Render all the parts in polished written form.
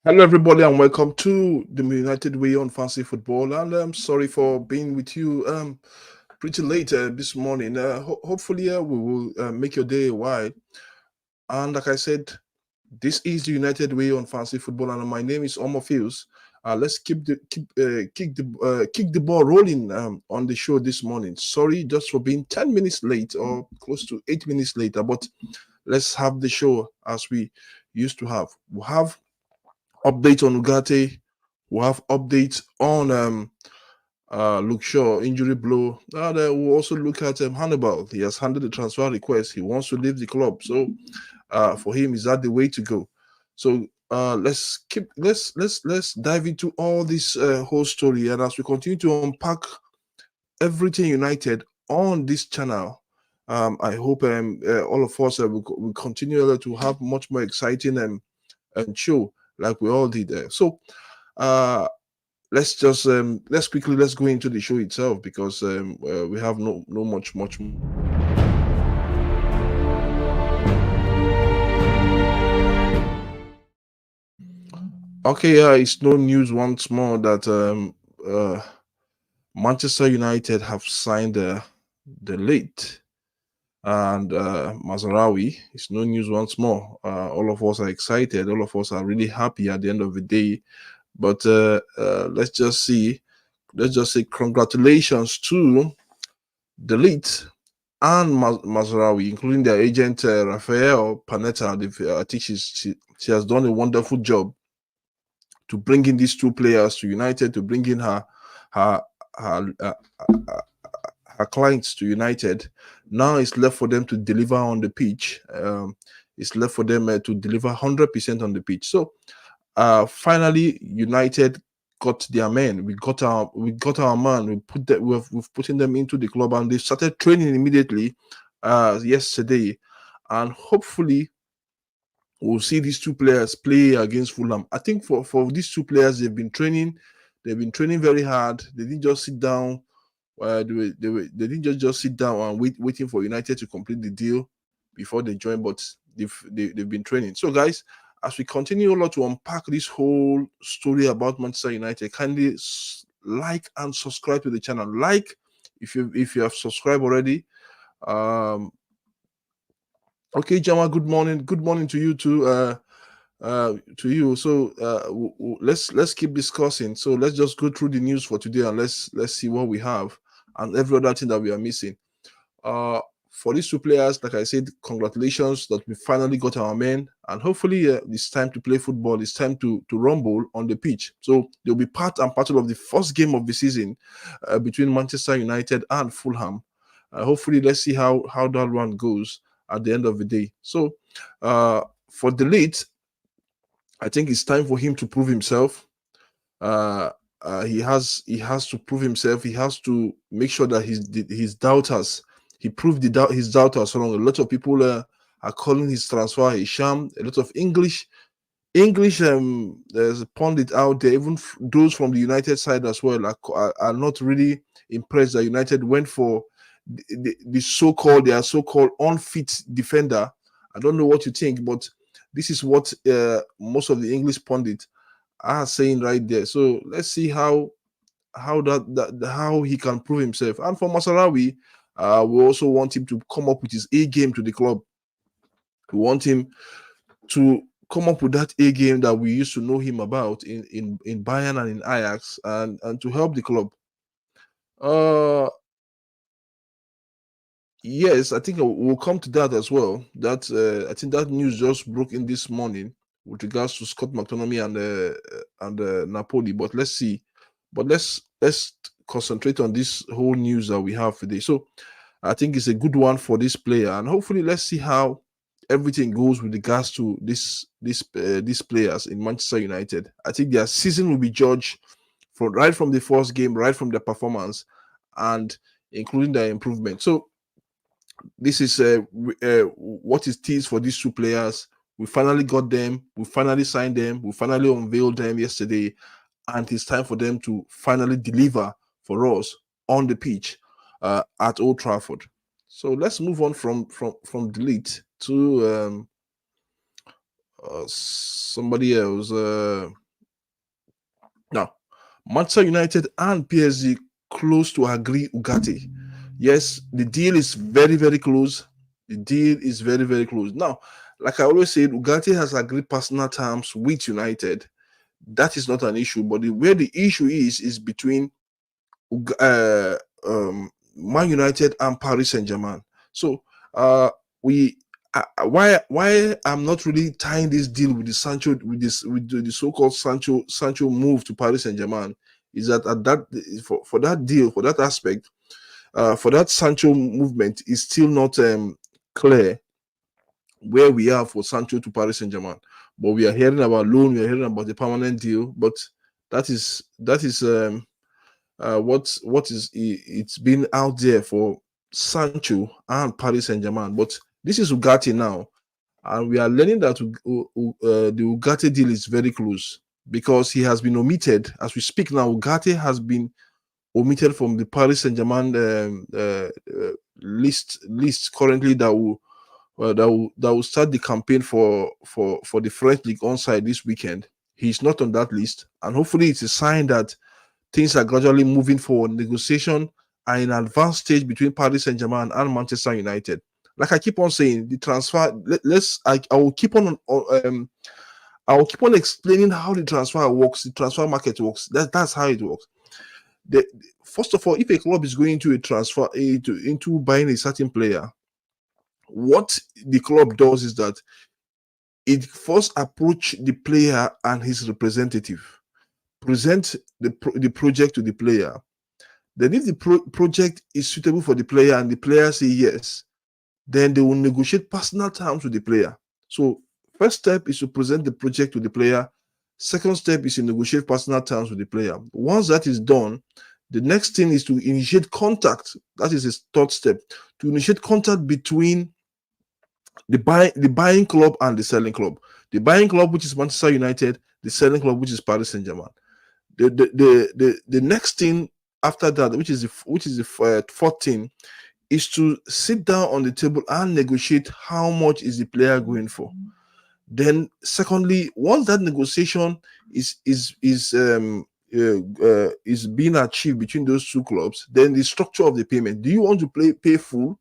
Hello, everybody, and welcome to the United Way on Fancy Football. And I'm sorry for being with you pretty late this morning. Hopefully, we will make your day a while. And like I said, this is the United Way on Fancy Football, and my name is Omar Fields. Let's kick the ball rolling on the show this morning. Sorry, just for being 10 minutes late or close to 8 minutes later, but let's have the show as we used to have. We have updates on Ugarte. We'll have updates on Luke Shaw injury blow. And we'll also look at Hannibal. He has handed the transfer request. He wants to leave the club. So for him, is that the way to go? So let's dive into all this whole story. And as we continue to unpack everything United on this channel, I hope all of us will continue to have much more exciting and show like we all did there. So let's just let's go into the show itself because we have no much more. Okay, it's no news once more that Manchester United have signed the late and Mazarawi. It's no news once more. All of us are excited. All of us are really happy at the end of the day. But let's just say congratulations to the lead and Mazraoui, including their agent Rafael Panetta. I think she has done a wonderful job to bring in these two players to United, to bring in her her her, uh, her clients to United. Now it's left for them to deliver on the pitch. It's left for them to deliver 100% on the pitch. So finally, United got their men. We got our man. We've putting them into the club, and they started training immediately yesterday, and hopefully we'll see these two players play against Fulham. I think for these two players, they've been training very hard. They didn't just sit down. They didn't just sit down and waiting for United to complete the deal before they join, but they've been training. So guys, as we continue to unpack this whole story about Manchester United, kindly like and subscribe to the channel. Like if you have subscribed already. Okay, Jama, good morning. Good morning to you too. To you. So let's keep discussing. So let's just go through the news for today and let's see what we have and every other thing that we are missing. For these two players, like I said, congratulations that we finally got our men, and hopefully it's time to play football. It's time to rumble on the pitch. So they'll be part and parcel of the first game of the season between Manchester United and Fulham. Hopefully, let's see how that one goes at the end of the day. So for the lead, I think it's time for him to prove himself. He has to prove himself. He has to make sure that his doubters. He proved his doubters wrong. A lot of people are calling his transfer a sham. A lot of English there's a pundit out there, even those from the United side as well, are not really impressed that United went for the so-called unfit defender. I don't know what you think, but this is what most of the English pundits are saying right there. So let's see how he can prove himself. And for Masarawi, we also want him to come up with his A game to the club. We want him to come up with that A game that we used to know him about in Bayern and in Ajax, and to help the club. Yes, I think we'll come to that as well. That I think that news just broke in this morning with regards to Scott McTominay and Napoli. But let's see. But let's concentrate on this whole news that we have today. So I think it's a good one for this player, and hopefully let's see how everything goes with regards to these players in Manchester United. I think their season will be judged from the first game, right from their performance, and including their improvement. So this is what it is for these two players. We finally got them. We finally signed them. We finally unveiled them yesterday, and it's time for them to finally deliver for us on the pitch at Old Trafford. So let's move on from delete to somebody else. Now, Manchester United and PSG close to agree Ugarte. Yes, the deal is very, very close. The deal is very, very close. Now, like I always said, Ugarte has agreed personal terms with United. That is not an issue. But where the issue is between uh, Man United and Paris Saint-Germain. So we why I'm not really tying this deal with the Sancho with the so-called Sancho move to Paris Saint-Germain is that at that for that deal, for that aspect, for that Sancho movement is still not clear where we are for Sancho to Paris Saint-Germain. But we are hearing about loan, we are hearing about the permanent deal, but that is what is it's been out there for Sancho and Paris Saint-Germain. But this is Ugarte now, and we are learning that the Ugarte deal is very close because he has been omitted as we speak now. Ugarte has been omitted from the Paris Saint-Germain list currently that will start the campaign for the French League on side this weekend. He's not on that list, and hopefully it's a sign that things are gradually moving forward. Negotiation are in advanced stage between Paris Saint-Germain and Manchester United. Like I keep on saying, the transfer. I will keep on. I will keep on explaining how the transfer works. The transfer market works. That's how it works. First of all, if a club is going into a transfer into buying a certain player, what the club does is that it first approach the player and his representative, present the project to the player. Then if the project is suitable for the player and the player say yes, then they will negotiate personal terms with the player. So first step is to present the project to the player. Second step is to negotiate personal terms with the player. Once that is done, the next thing is to initiate contact. That is his third step, to initiate contact between the buying club and the selling club. The buying club, which is Manchester United, the selling club, which is Paris Saint-Germain. The next thing after that, which is the fourth thing, is to sit down on the table and negotiate how much is the player going for. Then, secondly, once that negotiation is being achieved between those two clubs, then the structure of the payment. Do you want to pay full,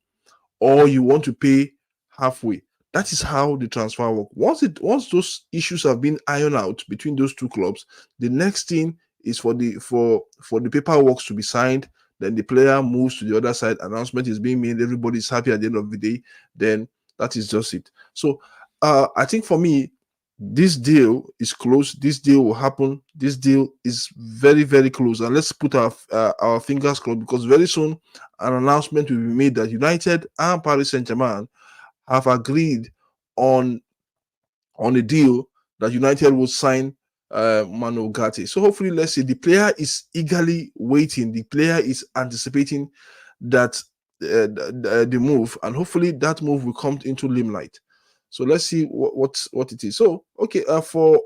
or you want to pay halfway? That is how the transfer works. Once those issues have been ironed out between those two clubs, the next thing is for the paperwork to be signed. Then the player moves to the other side. Announcement is being made. Everybody's happy at the end of the day. Then that is just it. So I think for me, this deal is close. This deal will happen. This deal is very, very close. And let's put our fingers crossed, because very soon an announcement will be made that United and Paris Saint-Germain have agreed on a deal that United will sign Manu Ugarte. So hopefully, let's see. The player is eagerly waiting. The player is anticipating that the move, and hopefully that move will come into limelight. So let's see what it is. So okay, for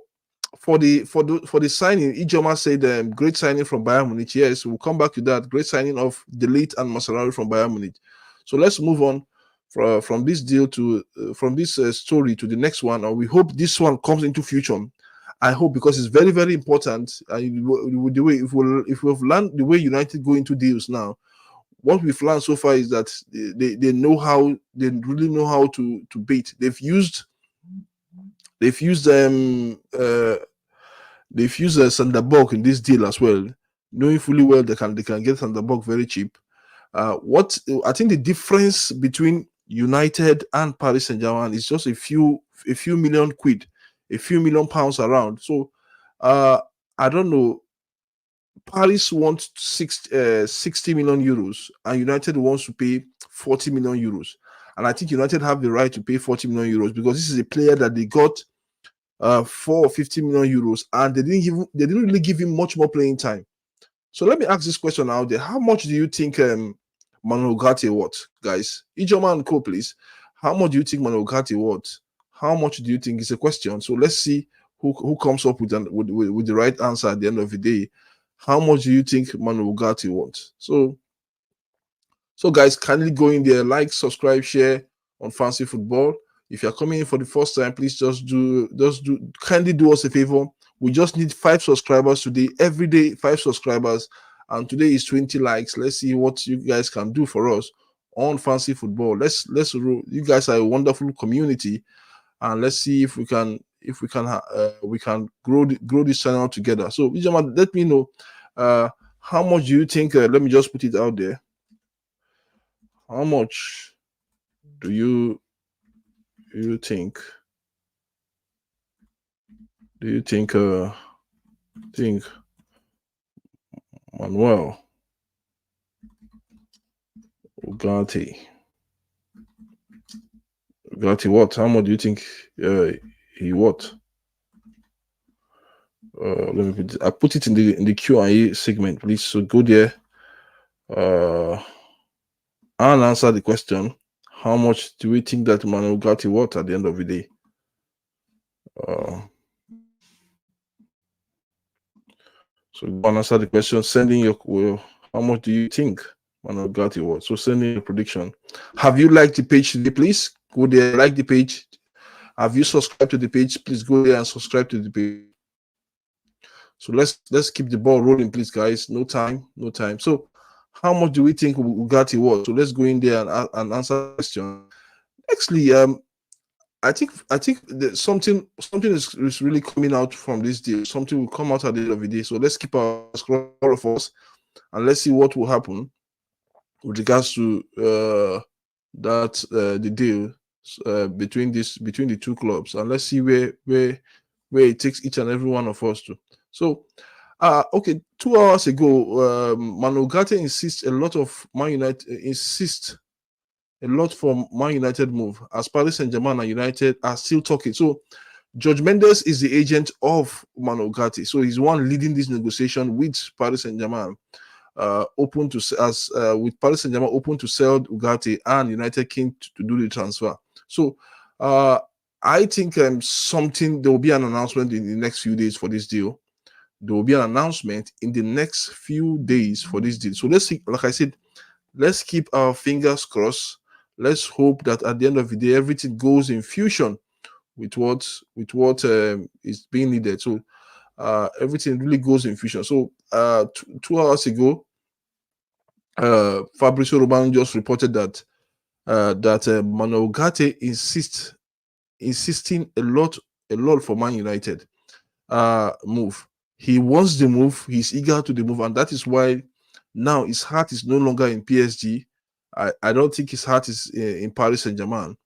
the signing, Ijoma said great signing from Bayern Munich. Yes, we'll come back to that. Great signing of De Ligt and Mascherano from Bayern Munich. So let's move on from this deal to from this story to the next one, and we hope this one comes into future. I hope, because it's very, very important. The way if we've learned the way United go into deals now, what we've learned so far is that they know how, they really know how to bait. They've used Sanderberg in this deal as well, knowing fully well they can get Sanderberg very cheap. What I think the difference between United and Paris Saint-Germain is just a few million quid, a few million pounds around. So I don't know. Paris wants 60 million euros, and United wants to pay 40 million euros. And I think United have the right to pay 40 million euros because this is a player that they got for 50 million euros, and they didn't really give him much more playing time. So let me ask this question out there: how much do you think Manu Ugarte worth, guys? Ijoma and Co, please. How much do you think Manu Ugarte worth? How much do you think is a question? So let's see who comes up with the right answer at the end of the day. How much do you think Manu Ugarte wants? So guys, kindly go in there, like, subscribe, share on Fancy Football. If you're coming in for the first time, please kindly do us a favor. We just need 5 subscribers today. Every day, 5 subscribers. And today is 20 likes. Let's see what you guys can do for us on Fancy Football. You guys are a wonderful community, and let's see if we can grow this channel together. So Ijama, let me know how much do you think, let me just put it out there, how much do you think Manuel Ugarte what? How much do you think he what? Let me I put it in the Q&A segment, please. So go there and answer the question. How much do we think that Manuel Ugarte what at the end of the day? So go and answer the question. Sending your how much do you think Manuel Ugarte what? So sending your prediction. Have you liked the page today? Please go there, like the page. Have you subscribed to the page? Please go there and subscribe to the page. So let's keep the ball rolling, please, guys. No time. So how much do we think Ugarte was? So let's go in there and answer the question. Actually, I think that something is really coming out from this deal. Something will come out at the end of the day. So let's keep our scroll of us and let's see what will happen with regards to the deal between the two clubs, and let's see where it takes each and every one of us to. So, okay, 2 hours ago, Manuel Ugarte insists a lot for Man United move, as Paris Saint-Germain and United are still talking. So, George Mendes is the agent of Manuel Ugarte, so he's one leading this negotiation with Paris Saint-Germain. With Paris Saint-Germain open to sell Ugarte and United keen to do the transfer. So I think there will be an announcement in the next few days for this deal. There will be an announcement in the next few days for this deal. So let's see, like I said, let's keep our fingers crossed. Let's hope that at the end of the day, everything goes in fusion with what is being needed. So everything really goes in fusion. So 2 hours ago, Fabrizio Romano just reported that Manuel Ugarte insisting a lot for Man United move. He wants the move. He's eager to the move, and that is why now his heart is no longer in PSG. I don't think his heart is in Paris Saint-Germain.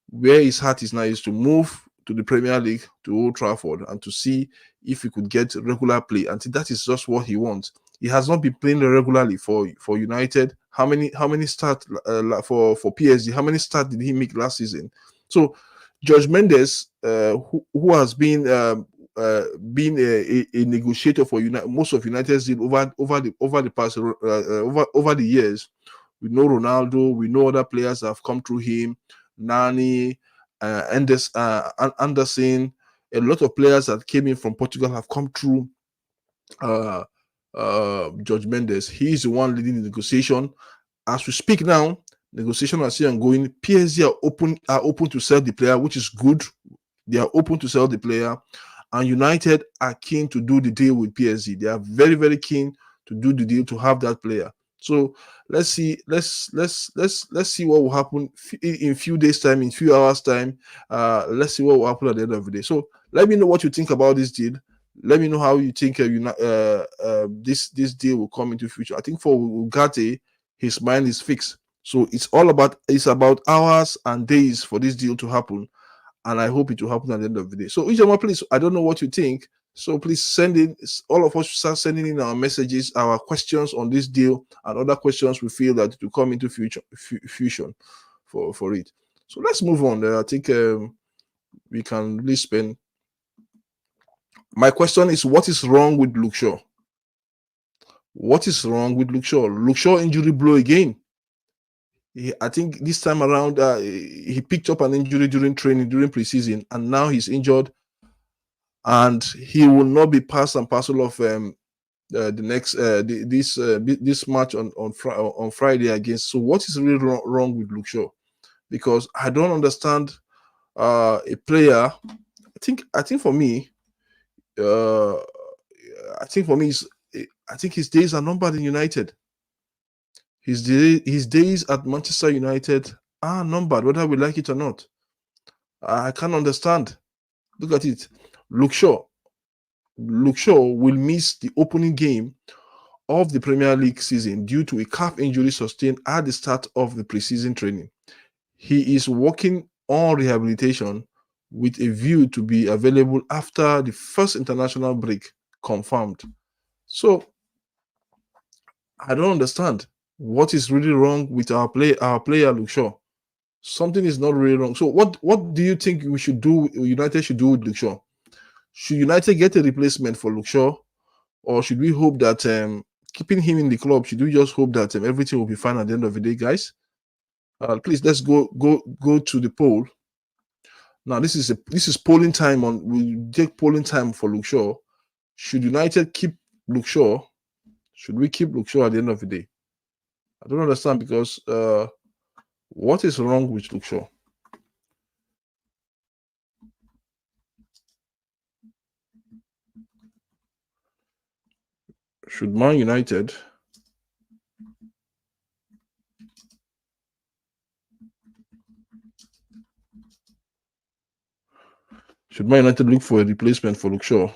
Where his heart is now is to move to the Premier League, to Old Trafford, and to see if he could get regular play. And that is just what he wants. He has not been playing regularly for United. How many starts for PSG? How many starts did he make last season? So George Mendes, who has been a negotiator for most of United's deal over the years. We know Ronaldo. We know other players that have come through him. Nani, Anderson. A lot of players that came in from Portugal have come through George Mendes. He is the one leading the negotiation. As we speak now, negotiation are still ongoing. PSG are open to sell the player, which is good. They are open to sell the player, and United are keen to do the deal with PSG. They are very, very keen to do the deal to have that player. So let's see. Let's see what will happen in a few days' time, in a few hours' time. Let's see what will happen at the end of the day. So let me know what you think about this deal. Let me know how you think this deal will come into the future. I think for Ugarte, his mind is fixed. So it's about hours and days for this deal to happen, and I hope it will happen at the end of the day. So Ijoma, please, I don't know what you think. So please send in. All of us start sending in our messages, our questions on this deal, and other questions we feel that to come into fusion for it. So let's move on. I think we can really spend. My question is, what is wrong with Luke Shaw? What is wrong with Luke Shaw? Luke Shaw injury blow again. I think this time around, he picked up an injury during training, during preseason, and now he's injured, and he will not be part and parcel of this match on Friday against. So what is really wrong with Luke Shaw? Because I don't understand a player. I think for me, uh, I think for me, I think his days are numbered in United. His days at Manchester United are numbered, whether we like it or not. I can't understand. Look at it. Luke Shaw. Luke Shaw will miss the opening game of the Premier League season due to a calf injury sustained at the start of the preseason training. He is working on rehabilitation with a view to be available after the first international break confirmed. So I don't understand what is really wrong with our player Luke Shaw. Something is not really wrong. So what do you think we should do? United should do with Luke Shaw? Should United get a replacement for Luke Shaw, or should we hope that keeping him in the club? Should we just hope that everything will be fine at the end of the day, guys? Please let's go to the poll. Now this is polling time on. We take polling time for Luke Shaw. Should United keep Luke Shaw? Should we keep Luke Shaw at the end of the day? I don't understand because what is wrong with Luke Shaw? Should Man United look for a replacement for Luke Shaw?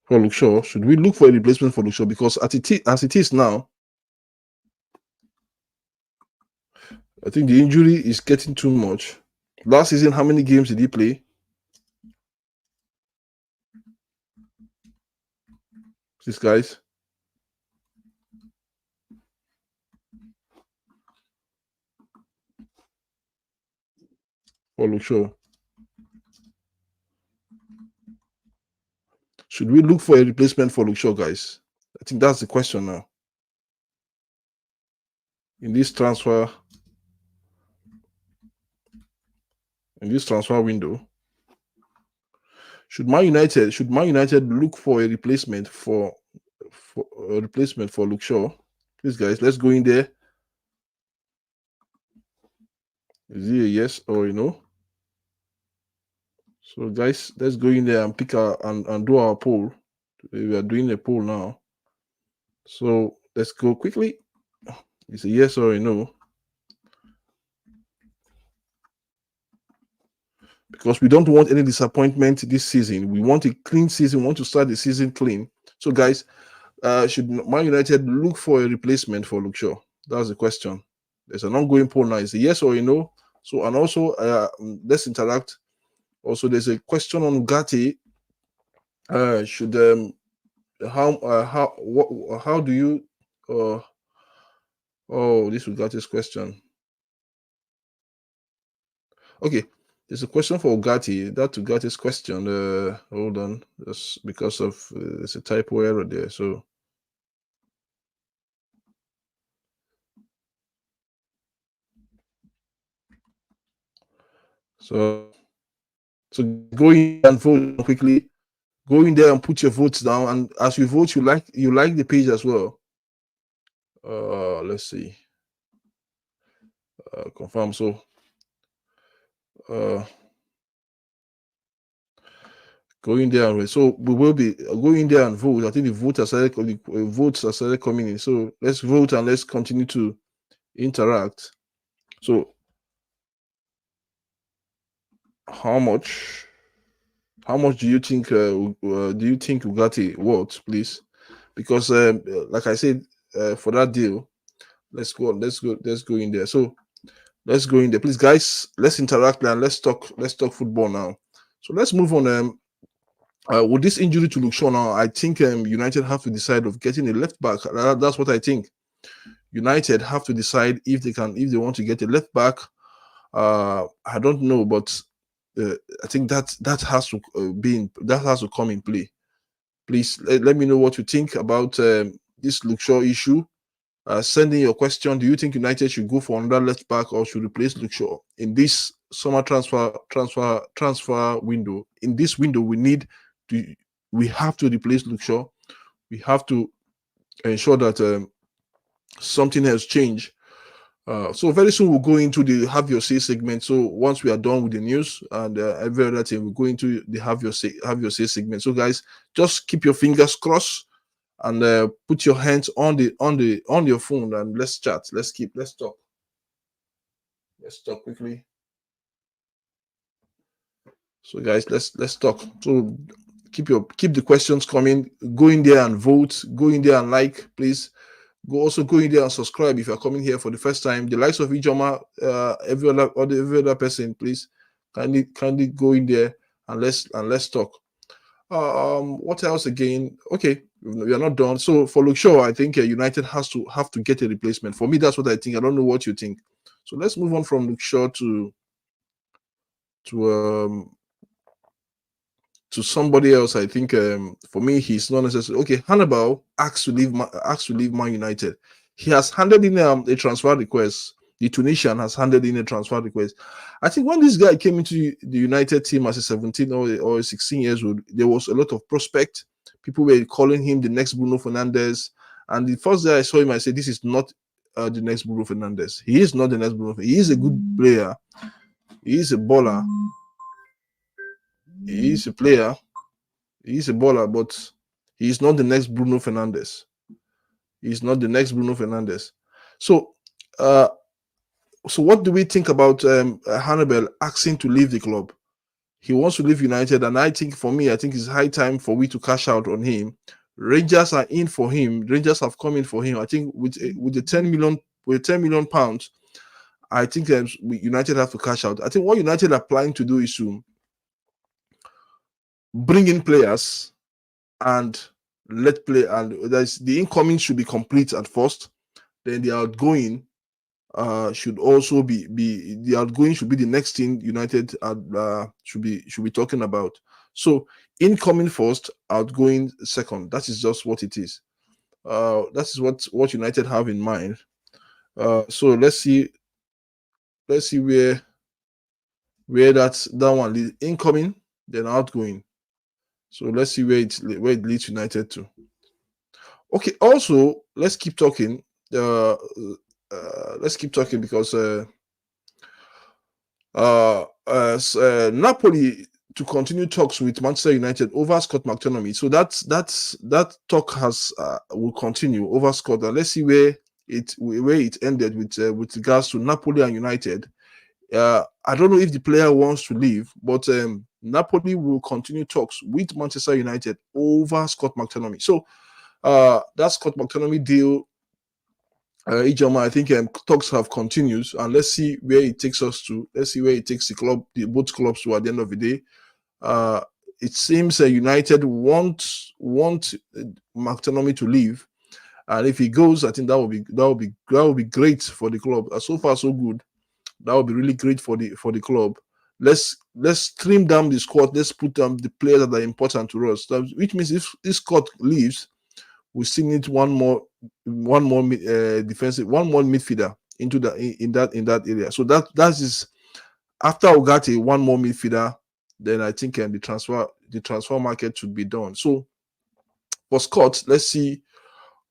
For Luke Shaw, should we look for a replacement for Luke Shaw? Because as it is now, I think the injury is getting too much. Last season, how many games did he play? These guys. For Luke Shaw. Should we look for a replacement for Luke Shaw, guys? I think that's the question now. In this transfer window, should Man United look for a replacement for Luke Shaw? Please, guys, let's go in there. Is it a yes or a no? So, guys, let's go in there and pick and do our poll. We are doing a poll now. So let's go quickly. It's a yes or a no. Because we don't want any disappointment this season. We want a clean season. We want to start the season clean. So, guys, should Man United look for a replacement for Luke Shaw? That's the question. There's an ongoing poll now. It's a yes or a no. So, and also, let's interact. Also, there's a question on Ugarte. Should how do you this Ugarte's question. Okay, there's a question for Ugarte. That Ugarte's question. Hold on, just because of there's a typo error there. So go in and vote quickly. Go in there and put your votes down. And as you vote, you like the page as well. Let's see. Confirm. So go in there and so we will be going there and vote. I think the votes are started coming in. So let's vote and let's continue to interact. So how much do you think Ugarte worth, please? Because like I said, for that deal, let's go in there. So let's go in there, please, guys. Let's interact and let's talk football now. So let's move on. With this injury to Luke Shaw now, I think United have to decide of getting a left back. That's what I think. United have to decide if they want to get a left back. I don't know, but I think that has to come in play. Please let me know what you think about this Luke Shaw issue. Send in your question. Do you think United should go for another left back or should replace Luke Shaw in this summer transfer window? In this window, we need to we have to replace Luke Shaw. We have to ensure that something has changed. So very soon we'll go into the have your say segment. So once we are done with the news and every other thing, we'll go into the have your say segment. So guys, just keep your fingers crossed and put your hands on your phone and let's chat. Let's talk. Let's talk quickly. So guys, let's talk. So keep the questions coming. Go in there and vote. Go in there and like, please. Go in there and subscribe if you're coming here for the first time. The likes of Ijoma, every other person, please kindly go in there and let's talk. What else again? Okay, we are not done. So for Luke Shaw, I think United have to get a replacement. For me, that's what I think. I don't know what you think. So let's move on from Luke Shaw to somebody else. I think for me, he's not necessarily okay. Hannibal asked to leave Man United. He has handed in a transfer request. The Tunisian has handed in a transfer request. I think when this guy came into the United team as a 17 or 16 years old, there was a lot of prospect. People were calling him the next Bruno Fernandes. And the first day I saw him, I said, this is not the next Bruno Fernandes. He is not the next Bruno. He is a good player. He is a baller. He is a player. He's a baller, but he's not the next Bruno Fernandes. He's not the next Bruno Fernandes. So what do we think about Hannibal asking to leave the club? He wants to leave United, and I think it's high time for we to cash out on him. Rangers are in for him. Rangers have come in for him. I think with the 10 million pounds, I think United have to cash out. I think what United are planning to do is to bring in players and let play, and the incoming should be complete at first. Then the outgoing should also be the outgoing should be the next thing United should be talking about. So incoming first, outgoing second. That is just what it is. That is what United have in mind. So let's see where that one leads. Incoming, then outgoing. So let's see where it leads United to. Okay, also let's keep talking. Let's keep talking because Napoli to continue talks with Manchester United over Scott McTominay. So that talk will continue over Scott. And let's see where it ended with regards to Napoli and United. I don't know if the player wants to leave, but Napoli will continue talks with Manchester United over Scott McTominay. So that Scott McTominay deal, Ijoma, I think talks have continued, and let's see where it takes us to. Let's see where it takes both clubs to at the end of the day. It seems United want McTominay to leave, and if he goes, I think that will be great for the club. So far, so good. That would be really great for the club. Let's trim down the squad. Let's put the players that are important to us. Which means if this squad leaves, we still need one more defensive, one more midfielder in that area. So that is after Ugarte, one more midfielder. Then I think the transfer market should be done. So for Scott, let's see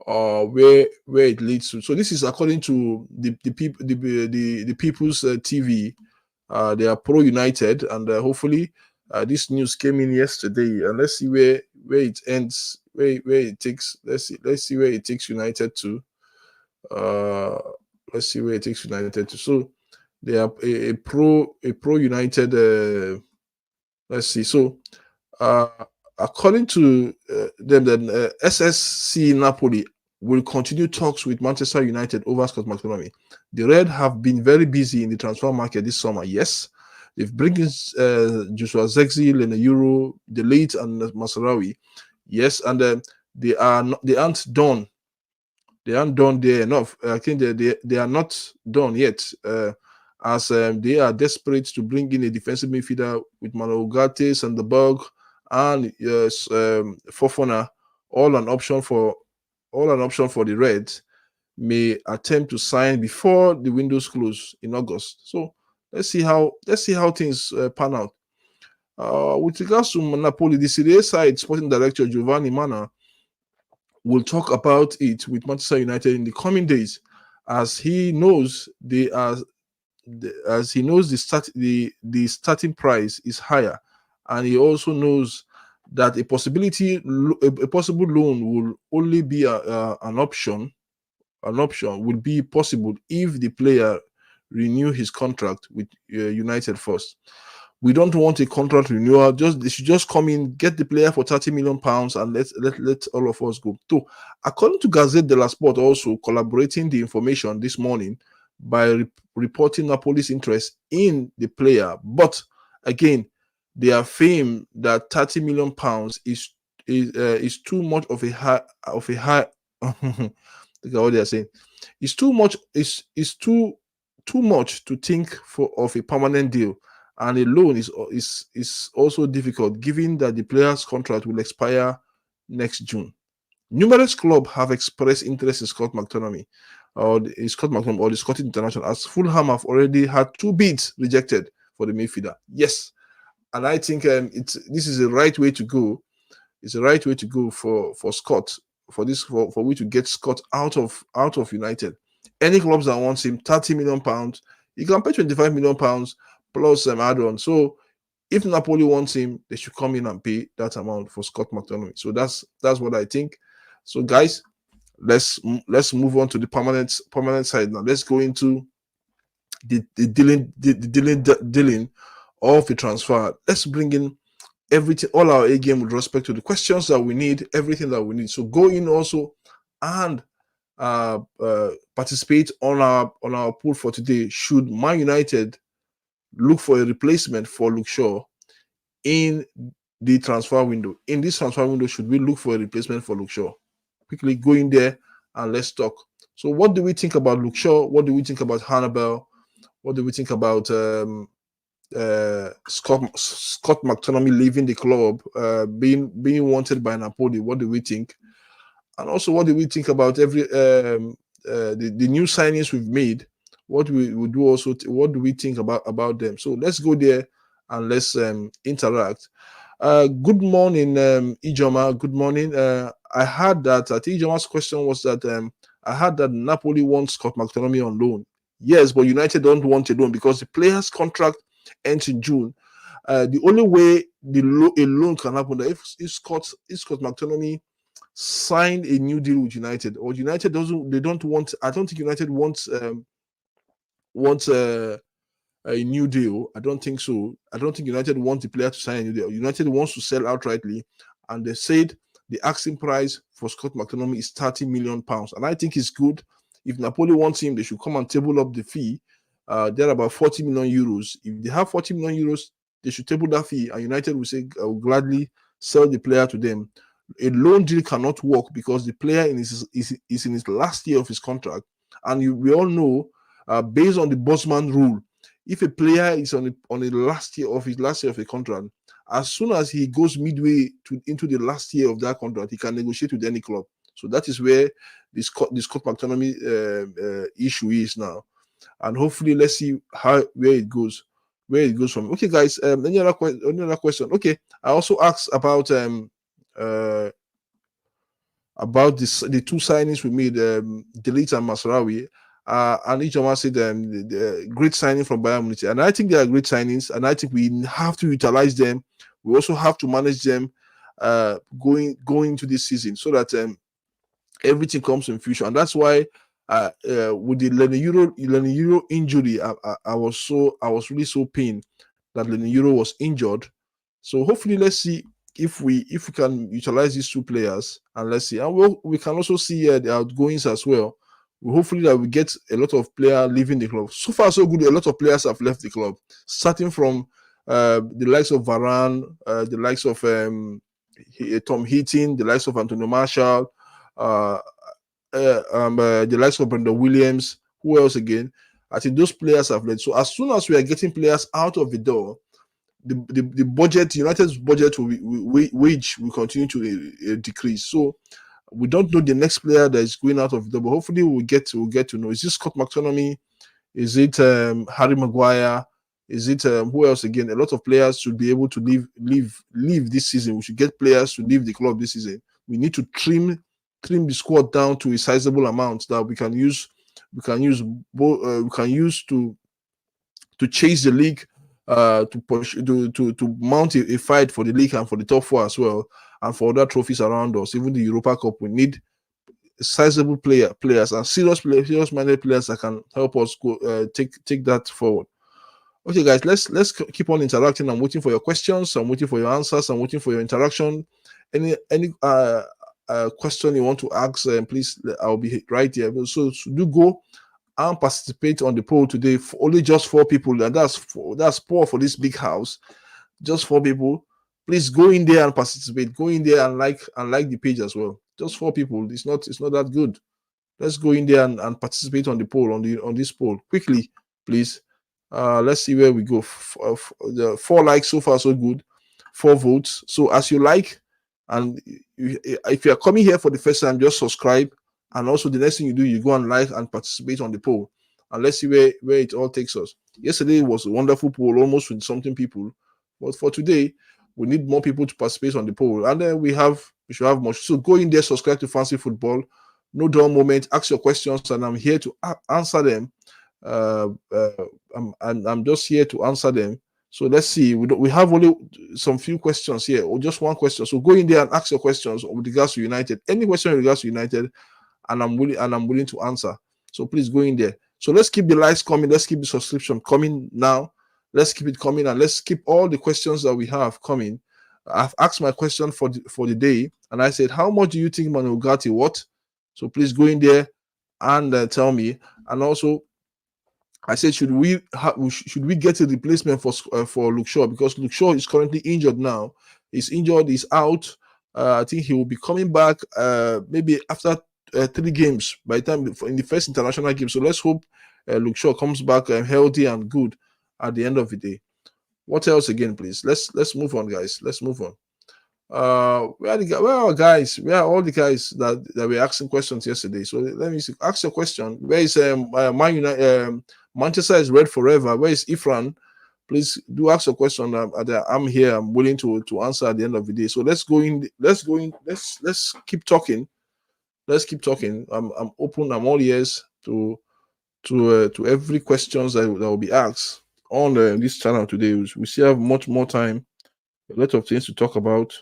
where it leads to. So this is according to the People's TV. They are pro United, and hopefully this news came in yesterday. And let's see where it ends, where it takes. Let's see where it takes United to. Let's see where it takes United to. So they are a pro United. Let's see. So according to them, then SSC Napoli will continue talks with Manchester United over Scott McTominay. The Red have been very busy in the transfer market this summer. Yes, they've brought in Joshua Zexi, Lena Euro, De Ligt, and Masraoui. Yes, and they aren't done. They aren't done there enough. I think they are not done yet. As they are desperate to bring in a defensive midfielder with Ugarte, Sanderberg, and Fofana, all an option for the Reds, may attempt to sign before the windows close in August. So let's see how things pan out. With regards to Napoli, the Serie A side sporting director Giovanni Manna will talk about it with Manchester United in the coming days, as he knows they are as he knows the starting price is higher, and he also knows that a possible loan will only be an option. An option will be possible if the player renew his contract with United first. We don't want a contract renewal. They should just come in, get the player for £30 million, and let all of us go. So, according to Gazette dello Sport, also collaborating the information this morning by reporting Napoli's interest in the player, but again, they are famed that £30 million is too much of a high. Look at what they are saying. It's too much. It's too much to think of a permanent deal, and a loan is also difficult, given that the player's contract will expire next June. Numerous clubs have expressed interest in Scott McTominay, or the Scottish international, as Fulham have already had 2 bids rejected for the midfielder. Yes, and I think this is the right way to go. It's the right way to go for Scott, for we to get Scott out of United. Any clubs that wants him, £30 million, you can pay £25 million plus add-on. So if Napoli wants him, they should come in and pay that amount for Scott McTominay. So that's what I think. So guys, let's move on to the permanent side now. Let's go into the dealing of the transfer. Let's bring in everything, all our A game with respect to the questions that we need, everything that we need. So go in also and participate on our pool for today. Should Man United look for a replacement for Luke Shaw in the transfer window? In this transfer window, should we look for a replacement for Luke Shaw? Quickly go in there and let's talk. So what do we think about Luke Shaw? What do we think about Hannibal? What do we think about Scott McTominay leaving the club, being wanted by Napoli? What do we think? And also, what do we think about the new signings we've made? What we do also? What do we think about them? So let's go there and let's interact. Good morning, Ijoma. Good morning. I heard that. I think Ijoma's question was that I heard that Napoli wants Scott McTominay on loan. Yes, but United don't want a loan because the player's contract ends in June. The only way a loan can happen is if Scott McTominay signed a new deal with United, or United don't want. I don't think United wants a new deal. I don't think so. I don't think United wants the player to sign a new deal. United wants to sell outrightly, and they said the asking price for Scott McTominay is £30 million, and I think it's good. If Napoli wants him, they should come and table up the fee. They're about €40 million. If they have €40 million, they should table that fee, and United will say, I will gladly sell the player to them. A loan deal cannot work because the player is in his last year of his contract, and we all know, based on the Bosman rule, if a player is on the last year of the contract, as soon as he goes midway into the last year of that contract, he can negotiate with any club. So that is where the Scott McTominay issue is now, and hopefully let's see where it goes from. Okay, guys. Any other question? Okay, I also asked about the two signings we made, Delete and Masraoui. And each of us said the great signing from Bayern Munich, and I think they are great signings, and I think we have to utilize them. We also have to manage them going into this season, so that everything comes in future. And that's why with the Lenny Euro injury, I was really so pained that Lenny Euro was injured. So hopefully, let's see if we can utilize these two players, and let's see. And we can also see the outgoings as well. Hopefully that we get a lot of players leaving the club. So far, so good. A lot of players have left the club, starting from the likes of Varane, the likes of Tom Heaton, the likes of Antonio Martial, the likes of Brandon Williams. Who else again? I think those players have left. So as soon as we are getting players out of the door, the budget, United's budget wage will continue to decrease. So we don't know the next player that is going out of the door, but hopefully we'll get to know. Is this Scott McTominay? Is it Harry Maguire? Is it who else again? A lot of players should be able to leave this season. We should get players to leave the club this season. We need to trim the squad down to a sizable amount that we can use. We can use to chase the league, to push to mount a fight for the league and for the top four as well, and for other trophies around us. Even the Europa Cup, we need sizable players and serious minded players that can help us go take that forward. Okay, guys, let's keep on interacting. I'm waiting for your questions. I'm waiting for your answers. I'm waiting for your interaction. Any question you want to ask, please, I'll be right here. So do go and participate on the poll today. For only just 4 people, and that's poor for this big house. Just 4 people. Please go in there and participate. Go in there and like the page as well. Just 4 people. It's not that good. Let's go in there and participate on the poll, on this poll quickly, please. Let's see where we go. 4 likes so far, so good. 4 votes. So as you like, and if you are coming here for the first time, just subscribe. And also the next thing you do, you go and like and participate on the poll. And let's see where it all takes us. Yesterday was a wonderful poll, almost with something people. But for today, we need more people to participate on the poll. And then we should have much. So go in there, subscribe to Fancy Football. No dull moment. Ask your questions, and I'm here to answer them. I'm just here to answer them. So let's see. We have only some few questions here, or just one question. So go in there and ask your questions with regards to United. Any question with regards to United, and I'm willing to answer. So please go in there. So let's keep the likes coming. Let's keep the subscription coming now. Let's keep it coming, and let's keep all the questions that we have coming. I've asked my question for the day, and I said, how much do you think Ugarte what? So please go in there and tell me. And also, I said, should we get a replacement for Luke Shaw, because Luke Shaw is currently injured now. He's injured. He's out. I think he will be coming back maybe after 3 games by the time in the first international game. So let's hope Luke Shaw comes back healthy and good at the end of the day. What else again, please? Let's move on, guys. Let's move on. Where are all the guys that were asking questions yesterday? So let me see. Ask your question. Where is Man United? Manchester is red forever. Where is Ifran? Please do ask your question. I'm here. I'm willing to answer at the end of the day. So let's go in. Let's keep talking. Let's keep talking. I'm open. I'm all ears to every questions that will be asked on this channel today. We still have much more time. A lot of things to talk about.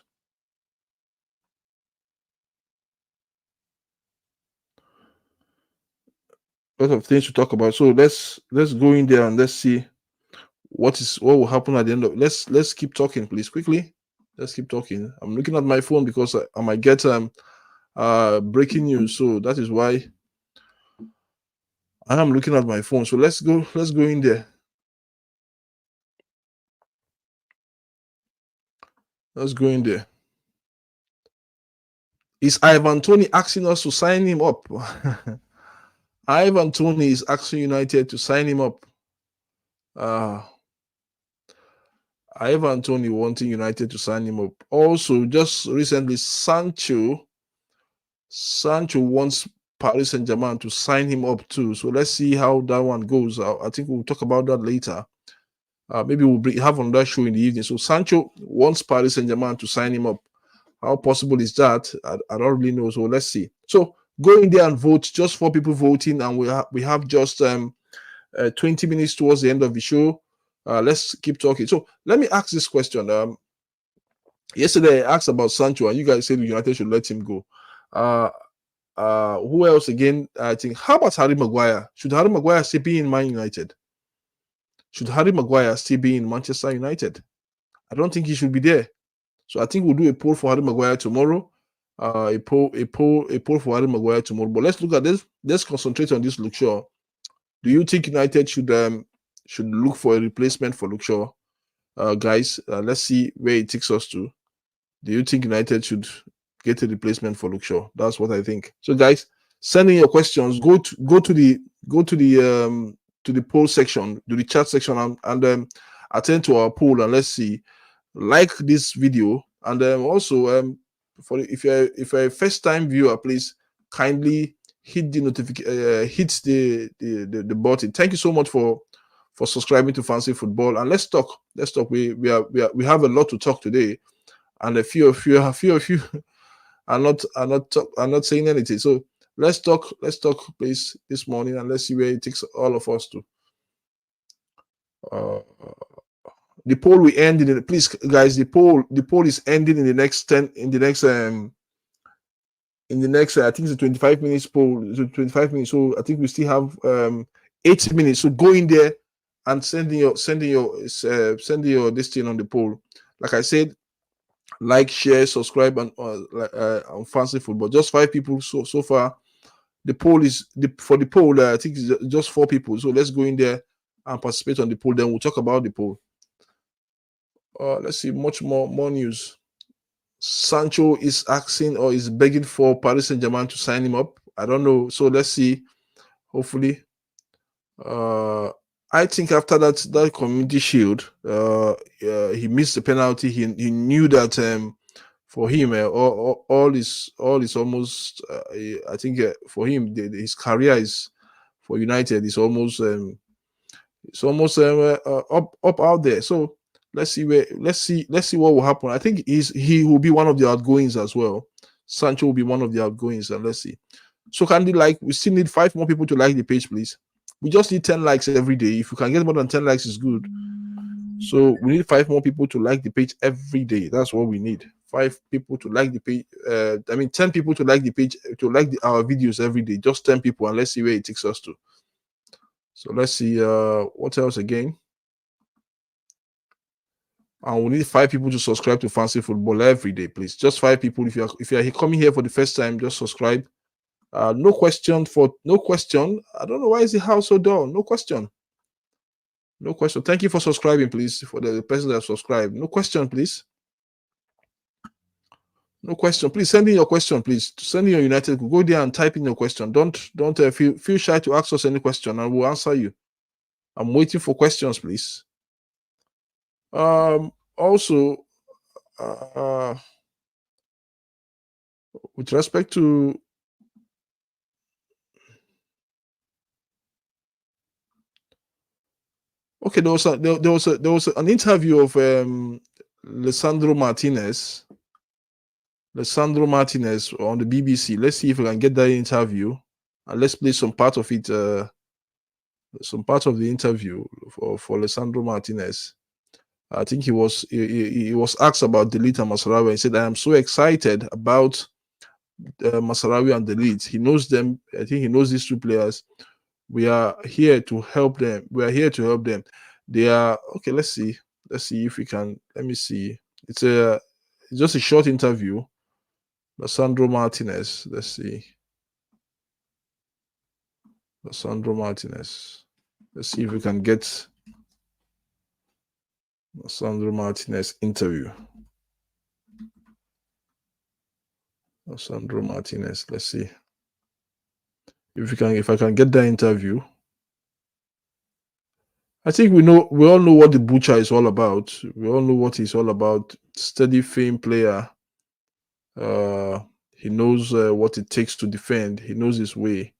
A lot of things to talk about. So let's go in there and let's see what will happen at the end of. Let's keep talking, please, quickly. Let's keep talking. I'm looking at my phone because I might get breaking news. So that is why I am looking at my phone. So let's go in there. Let's go in there. Is Ivan Toney asking us to sign him up? Ivan Toney is asking United to sign him up. Ivan Toney wanting United to sign him up. Also, just recently, Sancho wants Paris Saint-Germain to sign him up too. So let's see how that one goes. I think we'll talk about that later. Maybe we'll have another show in the evening. So Sancho wants Paris Saint-Germain to sign him up. How possible is that? I don't really know. So let's see. So go in there and vote. Just 4 people voting, and we have just 20 minutes towards the end of the show. Let's keep talking. So let me ask this question. Yesterday I asked about Sancho, and you guys said United should let him go. Who else again? I think, how about Harry Maguire? Should Harry Maguire still be in Man United? Should Harry Maguire still be in Manchester United? I don't think he should be there. So I think we'll do a poll for Harry Maguire tomorrow. A poll for Harry Maguire tomorrow. But let's look at this. Let's concentrate on this Luke Shaw. Do you think United should look for a replacement for Luke Shaw? Guys, let's see where it takes us to. Do you think United should get a replacement for Luke Shaw? That's what I think. So guys, send in your questions. Go to the poll section, to the chat section, and attend to our poll, and let's see. Like this video, and also if you're a first time viewer, please kindly hit the notification, hit the button. Thank you so much for for subscribing to Fancy Football. And let's talk. Let's talk. We have a lot to talk today, and a few of you are not saying anything. So let's talk, please, this morning, and let's see where it takes all of us to. The poll will end in the, please guys, the poll is ending in the next I think it's a 25 minutes poll. It's 25 minutes. So I think we still have 8 minutes. So go in there and sending your this thing on the poll. Like I said, like, share, subscribe on Fancy Football. Just 5 people so far. The poll is for the poll. I think it's just 4 people. So let's go in there and participate on the poll. Then we'll talk about the poll. Let's see, much more news. Sancho is asking or is begging for Paris Saint-Germain to sign him up. I don't know. So let's see. Hopefully. I think after that Community Shield, he missed the penalty. He knew that for him, all is almost. I think for him, his career is for United is almost up out there. So let's see what will happen. I think he will be one of the outgoings as well. Sancho will be one of the outgoings, and let's see. So we still need 5 more people to like the page, please. We just need 10 likes every day. If you can get more than 10 likes, is good. So we need 5 more people to like the page every day. That's what we need. 5 people to like the page. 10 people to like the page, to like our videos every day. Just 10 people, and let's see where it takes us to. So let's see what else again. And we need 5 people to subscribe to Fancy Football every day, please. Just 5 people. If you are coming here for the first time, just subscribe. No question. I don't know why is the house so dull. No question. Thank you for subscribing, please. For the person that subscribed. No question, please. No question. Please send in your question, please. Send in your United. Go there and type in your question. Don't feel shy to ask us any question, and we'll answer you. I'm waiting for questions, please. Also, with respect to there was an interview of Lisandro Martinez on the BBC. Let's see if we can get that interview, and let's play some part of it. Some part of the interview for Lisandro Martinez. I think he was asked about Delete and Masarawi. He said, "I am so excited about Masarawi and Delete. He knows them. I think he knows these 2 players. We are here to help them. They are okay. Let's see if we can. Let me see. It's just a short interview. Lisandro Martinez. Let's see. Lisandro Martinez. Let's see if we can get Lisandro Martinez interview. Lisandro Martinez. Let's see if I can get that interview. I think we all know what the butcher is all about. We all know what he's all about. Steady fame player. He knows what it takes to defend. He knows his way.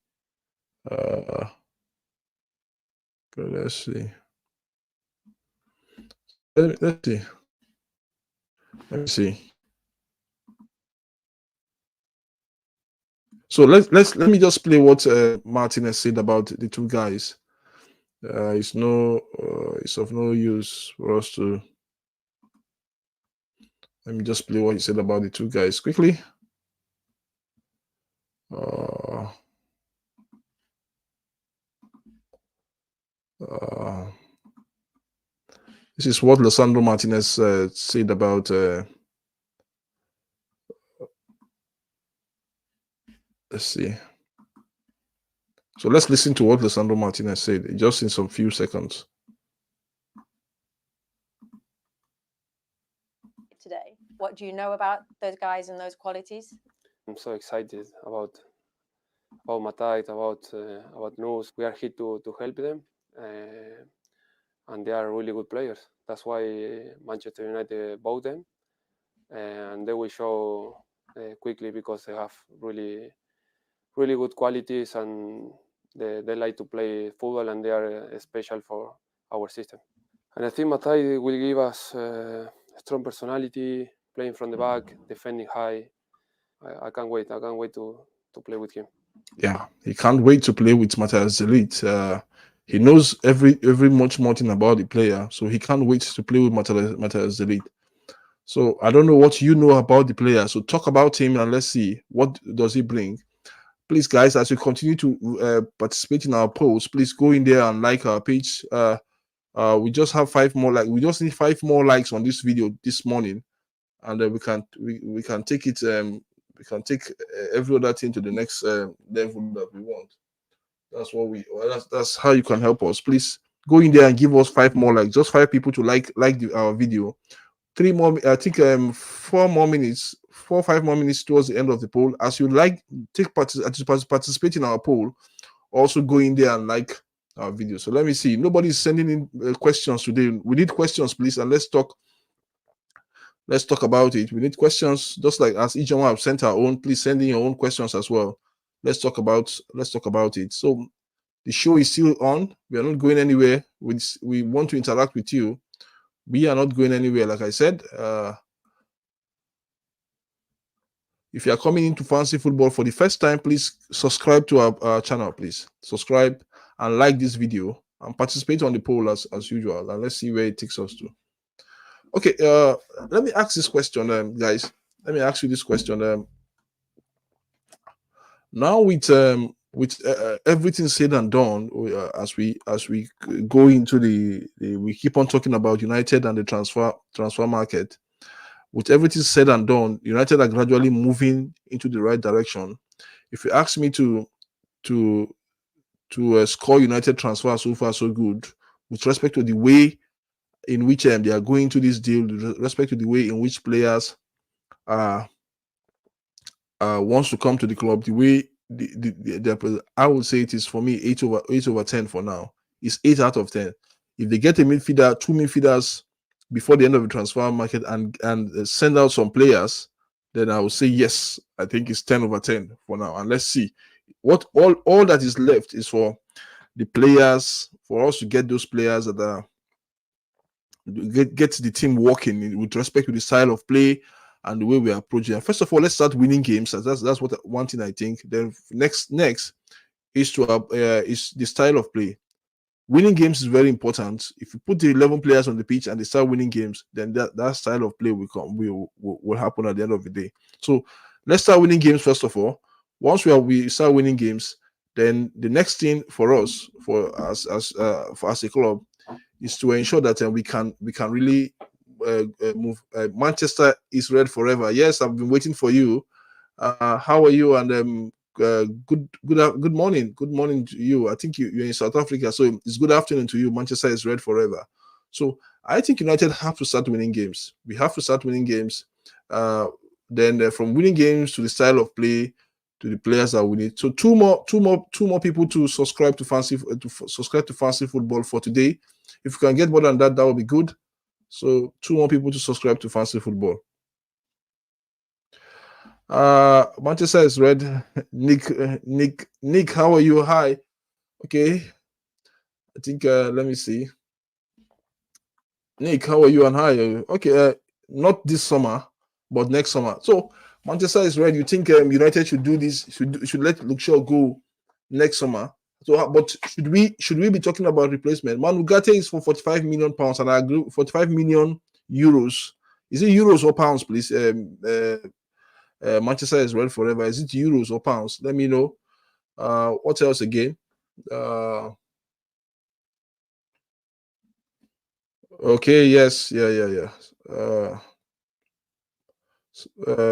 Let's see. Let's see. Let me see. So let me just play what Martinez said about the 2 guys. It's of no use for us to. Let me just play what he said about the 2 guys quickly. This is what Lisandro Martinez said about. Let's see. So let's listen to what Lisandro Martinez said just in some few seconds. Today, what do you know about those guys and those qualities? I'm so excited about Matai, about Nus. We are here to help them, and they are really good players. That's why Manchester United bought them, and they will show quickly because they have really good qualities, and they like to play football, and they are special our system. And I think Matai will give us strong personality, playing from the back, defending high. I can't wait. I can't wait to play with him. Yeah, he can't wait to play with Matthias de Ligt. He knows every much more thing about the player, so he can't wait to play with Matthias de Ligt. So I don't know what you know about the player. So talk about him and let's see what does he bring. Please, guys, as we continue to participate in our polls, please go in there and like our page. We just have 5 more we just need 5 more likes on this video this morning, and we can take it. We can take every other thing to the next level that we want. That's what that's how you can help us. Please go in there and give us 5 more likes. Just 5 people to like our video. 3 more, I think 4 more minutes, 4 or 5 more minutes towards the end of the poll. As you participate in our poll, also go in there and like our video. So let me see. Nobody's sending in questions today. We need questions, please, and let's talk about it. We need questions, just like as each one have sent our own. Please send in your own questions as well. Let's talk about it. So the show is still on. We are not going anywhere. We want to interact with you. We are not going anywhere. Like I said, if you are coming into Fancy Football for the first time, please subscribe to our channel. Please subscribe and like this video and participate on the poll as usual. And let's see where it takes us to. Okay, let me ask this question, guys. Let me ask you this question. Now with everything said and done, as we go into we keep on talking about United and the transfer market. With everything said and done, United are gradually moving into the right direction. If you ask me to score United transfer so far so good, with respect to the way in which they are going to this deal, with respect to the way in which players wants to come to the club, the way I would say it is, for me, 8 over 10 for now. It's 8 out of 10. If they get a midfielder, 2 midfielders before the end of the transfer market and send out some players, then I would say yes. I think it's 10 over 10 for now. And let's see what all that is left is for the players, for us to get those players that are get the team working with respect to the style of play and the way we are approaching. First of all, let's start winning games. That's what one thing I think. Then next is the style of play. Winning games is very important. If you put the 11 players on the pitch and they start winning games, then that style of play will happen at the end of the day. So let's start winning games first of all. Once we start winning games, then the next thing for us, as a club, is to ensure that we can really move. Manchester is red forever. Yes, I've been waiting for you. How are you? And good morning. Good morning to you. I think you're in South Africa, so it's good afternoon to you. Manchester is red forever. So I think United have to start winning games. We have to start winning games. Then from winning games to the style of play to the players that we need. So two more people to subscribe to Fancy Football for today. If you can get more than that, that would be good. So 2 more people to subscribe to Fancy Football. Manchester is red. Nick, how are you? Hi. Okay. I think let me see. Nick, how are you? And hi. Okay. Not this summer, but next summer. So Manchester is red. You think United should do this? Should let Luke Shaw go next summer? So, but should we be talking about replacement? Ugarte is for 45 million pounds, and I agree. 45 million euros. Is it euros or pounds, please? Manchester is red forever. Is it euros or pounds? Let me know. What else again? Okay. Yes. Yeah.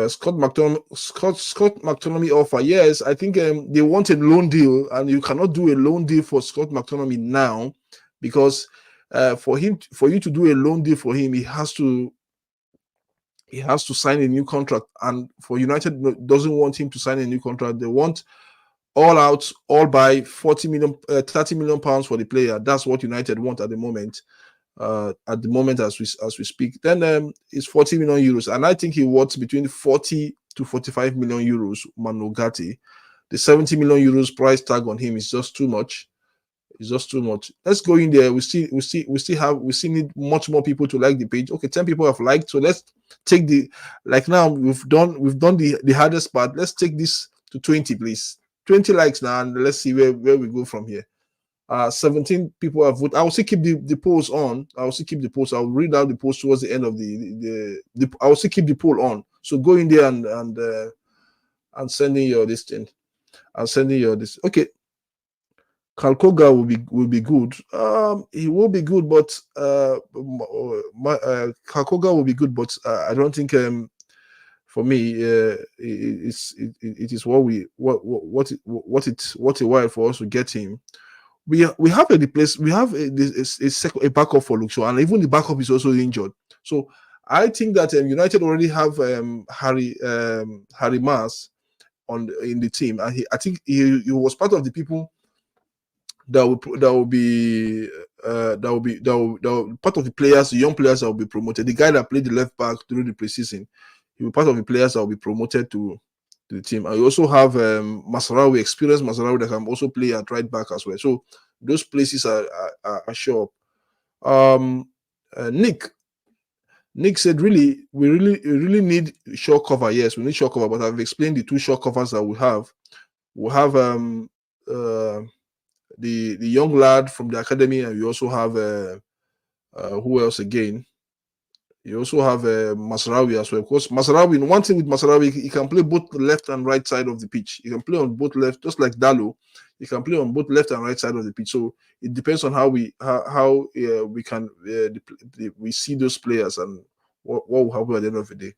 Scott McTominay offer. Yes, I think they want a loan deal, and you cannot do a loan deal for Scott McTominay now, because for you to do a loan deal for him, he has to sign a new contract, and for United doesn't want him to sign a new contract. They want all by 30 million pounds for the player. That's what United want at the moment. As we speak, then it's 40 million euros, and I think he wants between 40 to 45 million euros. Ugarte, the 70 million euros price tag on him is just too much. It's just too much. Let's go in there. We still need much more people to like the page. Okay, 10 people have liked. So let's take like now we've done the hardest part. Let's take this to 20, please. 20 likes now, and let's see where we go from here. 17 people have voted. I will still keep the polls on. I will still keep the polls. I'll read out the polls towards the end of I will still keep the poll on. So go in there and send in your this thing. I'll send in your this. Okay. Kalkoga will be good. He will be good, but Kalkoga will be good, but I don't think for me it is what a while for us to get him. We have a replace. We have a backup for Luke Shaw, and even the backup is also injured. So I think that United already have Harry Mars in the team, and I think he was part of the people that will be part of the players, the young players that will be promoted. The guy that played the left back during the preseason, he will be part of the players that will be promoted to the team. And you also have Masraoui, experienced Masraoui, that can also play at right back as well. So those places are sure. Nick said, we really need short cover. Yes, we need short cover, but I've explained the two short covers that we have. We have the young lad from the academy, and you also have who else again? You also have Masraoui as well. Of course, Masraoui, one thing with Masraoui, he can play both the left and right side of the pitch. He can play on both left, just like Dalo. He can play on both left and right side of the pitch. So it depends on how we can we see those players and what will happen at the end of the day.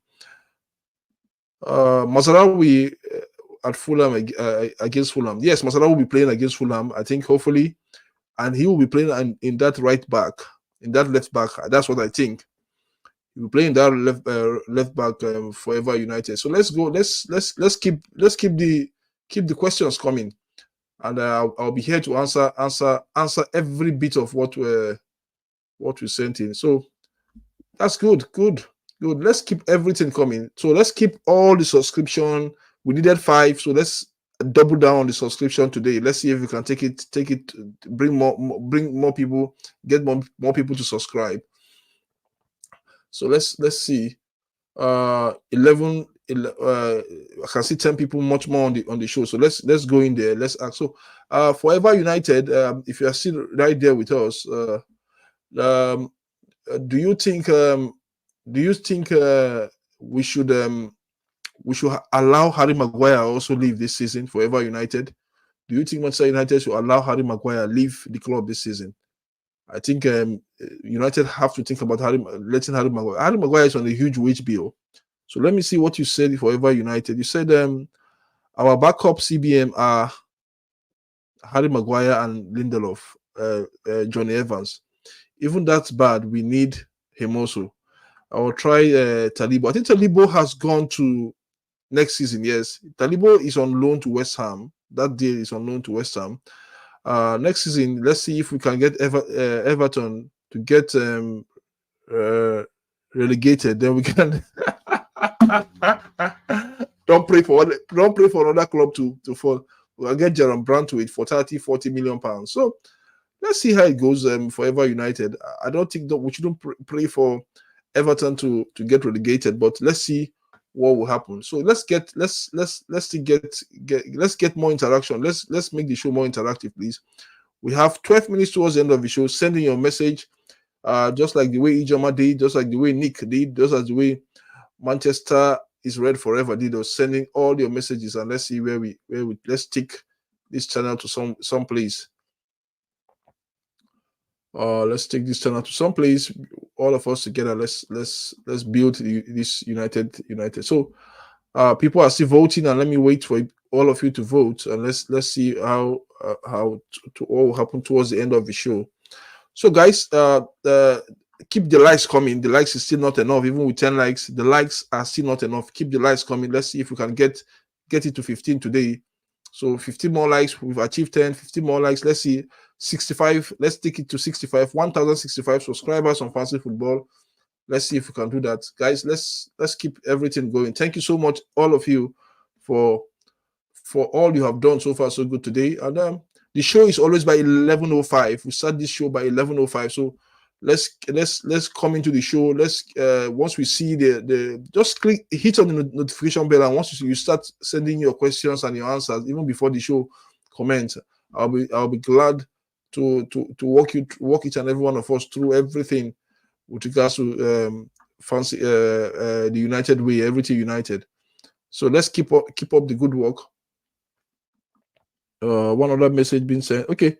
Masraoui at Fulham against Fulham. Yes, Masraoui will be playing against Fulham, I think, hopefully, and he will be playing in that right back, in that left back. That's what I think. He will play in that left back forever United. So let's go. Let's keep the questions coming, and I'll be here to answer every bit of what we sent in. So that's good. Let's keep everything coming. So let's keep all the subscription. We needed 5, so let's double down on the subscription today. Let's see if we can take it, bring more people, get more people to subscribe. So let's see. 11. I can see 10 people much more on the show. So let's go in there. Let's ask. So Forever United, if you are still right there with us, do you think we should allow Harry Maguire also leave this season? Forever United, do you think Manchester United should allow Harry Maguire leave the club this season? I think United have to think about letting Harry Maguire. Harry Maguire is on a huge wage bill. So let me see what you said. Forever United, you said our backup CBM are Harry Maguire and Lindelof, Johnny Evans. Even that's bad. We need him also. I will try Talibo. I think Talibo has gone to next season. Yes, Talibo is on loan to West Ham. That deal is on loan to West Ham. Next season, let's see if we can get Everton to get relegated. Then we can. Don't pray for another club to fall. We'll get Jerome Brantwaite for 30-40 million pounds. So let's see how it goes. Forever United. I don't think that we shouldn't pray for Everton to get relegated, but let's see what will happen. So let's get more interaction. Let's make the show more interactive, please. We have 12 minutes towards the end of the show. Send in your message, just like the way Ijoma did, just like the way Nick did, just as the way Manchester is Red Forever did. Or sending all your messages, and let's see where we let's take this channel to some place. Let's take this channel to some place. All of us together. Let's build this United. So people are still voting, and let me wait for all of you to vote, and let's see how to all happen towards the end of the show. So guys, keep the likes coming. The likes is still not enough. Even with 10 likes, the likes are still not enough. Keep the likes coming. Let's see if we can get it to 15 today. So 15 more likes. We've achieved 10. 15 more likes. Let's see. 65. Let's take it to 65. 1,065 subscribers on Fantasy Football. Let's see if we can do that, guys. Let's keep everything going. Thank you so much, all of you, for all you have done so far, so good today. And the show is always by 11:05. We start this show by 11:05. So let's come into the show. Let's once we see the just hit on the notification bell, and once you start sending your questions and your answers even before the show commence, I'll be glad to walk each and every one of us through everything with regards to fancy the United way, everything United. So let's keep up the good work. One other message being sent. Okay.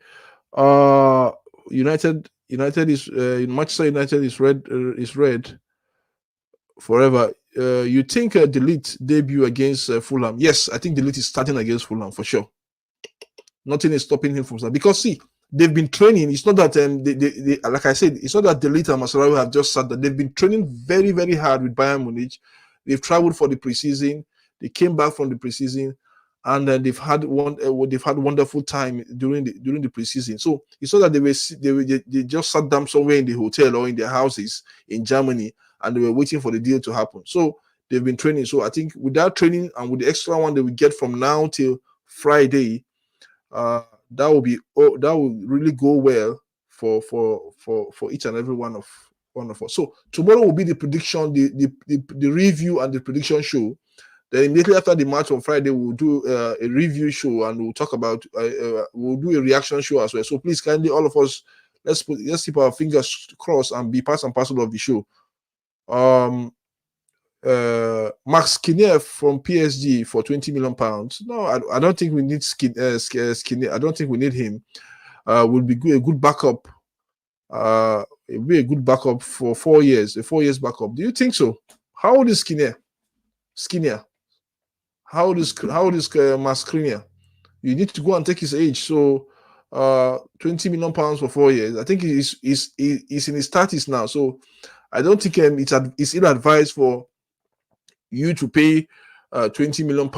United is Manchester United is red forever. You think Delete debut against Fulham? Yes, I think Delete is starting against Fulham for sure. Nothing is stopping him from that, because see, they've been training. It's not that they like I said, it's not that Delete and Masraoui have just sat there. They've been training very, very hard with Bayern Munich. They've traveled for the preseason. They came back from the preseason, and they've had wonderful time during the preseason. So it's not that they just sat down somewhere in the hotel or in their houses in Germany and they were waiting for the deal to happen. So they've been training. So I think with that training and with the extra one that we get from now till Friday, that will really go well for each and every one of us. So tomorrow will be the prediction, the review and the prediction show. Then immediately after the match on Friday, we'll do a review show and we'll talk about we'll do a reaction show as well. So please kindly, all of us, let's keep our fingers crossed and be part and parcel of the show. Max Skinner from PSG for £20 million. No, I don't think we need Skinner. I don't think we need him. Will be a good backup. It will be a good backup for 4 years. A 4 years backup. Do you think so? How old is Skinner? How old is Max Skinner? You need to go and take his age. So, £20 million for 4 years. I think he's in his 30s now. So, I don't think it's ill-advised for you to pay £20 million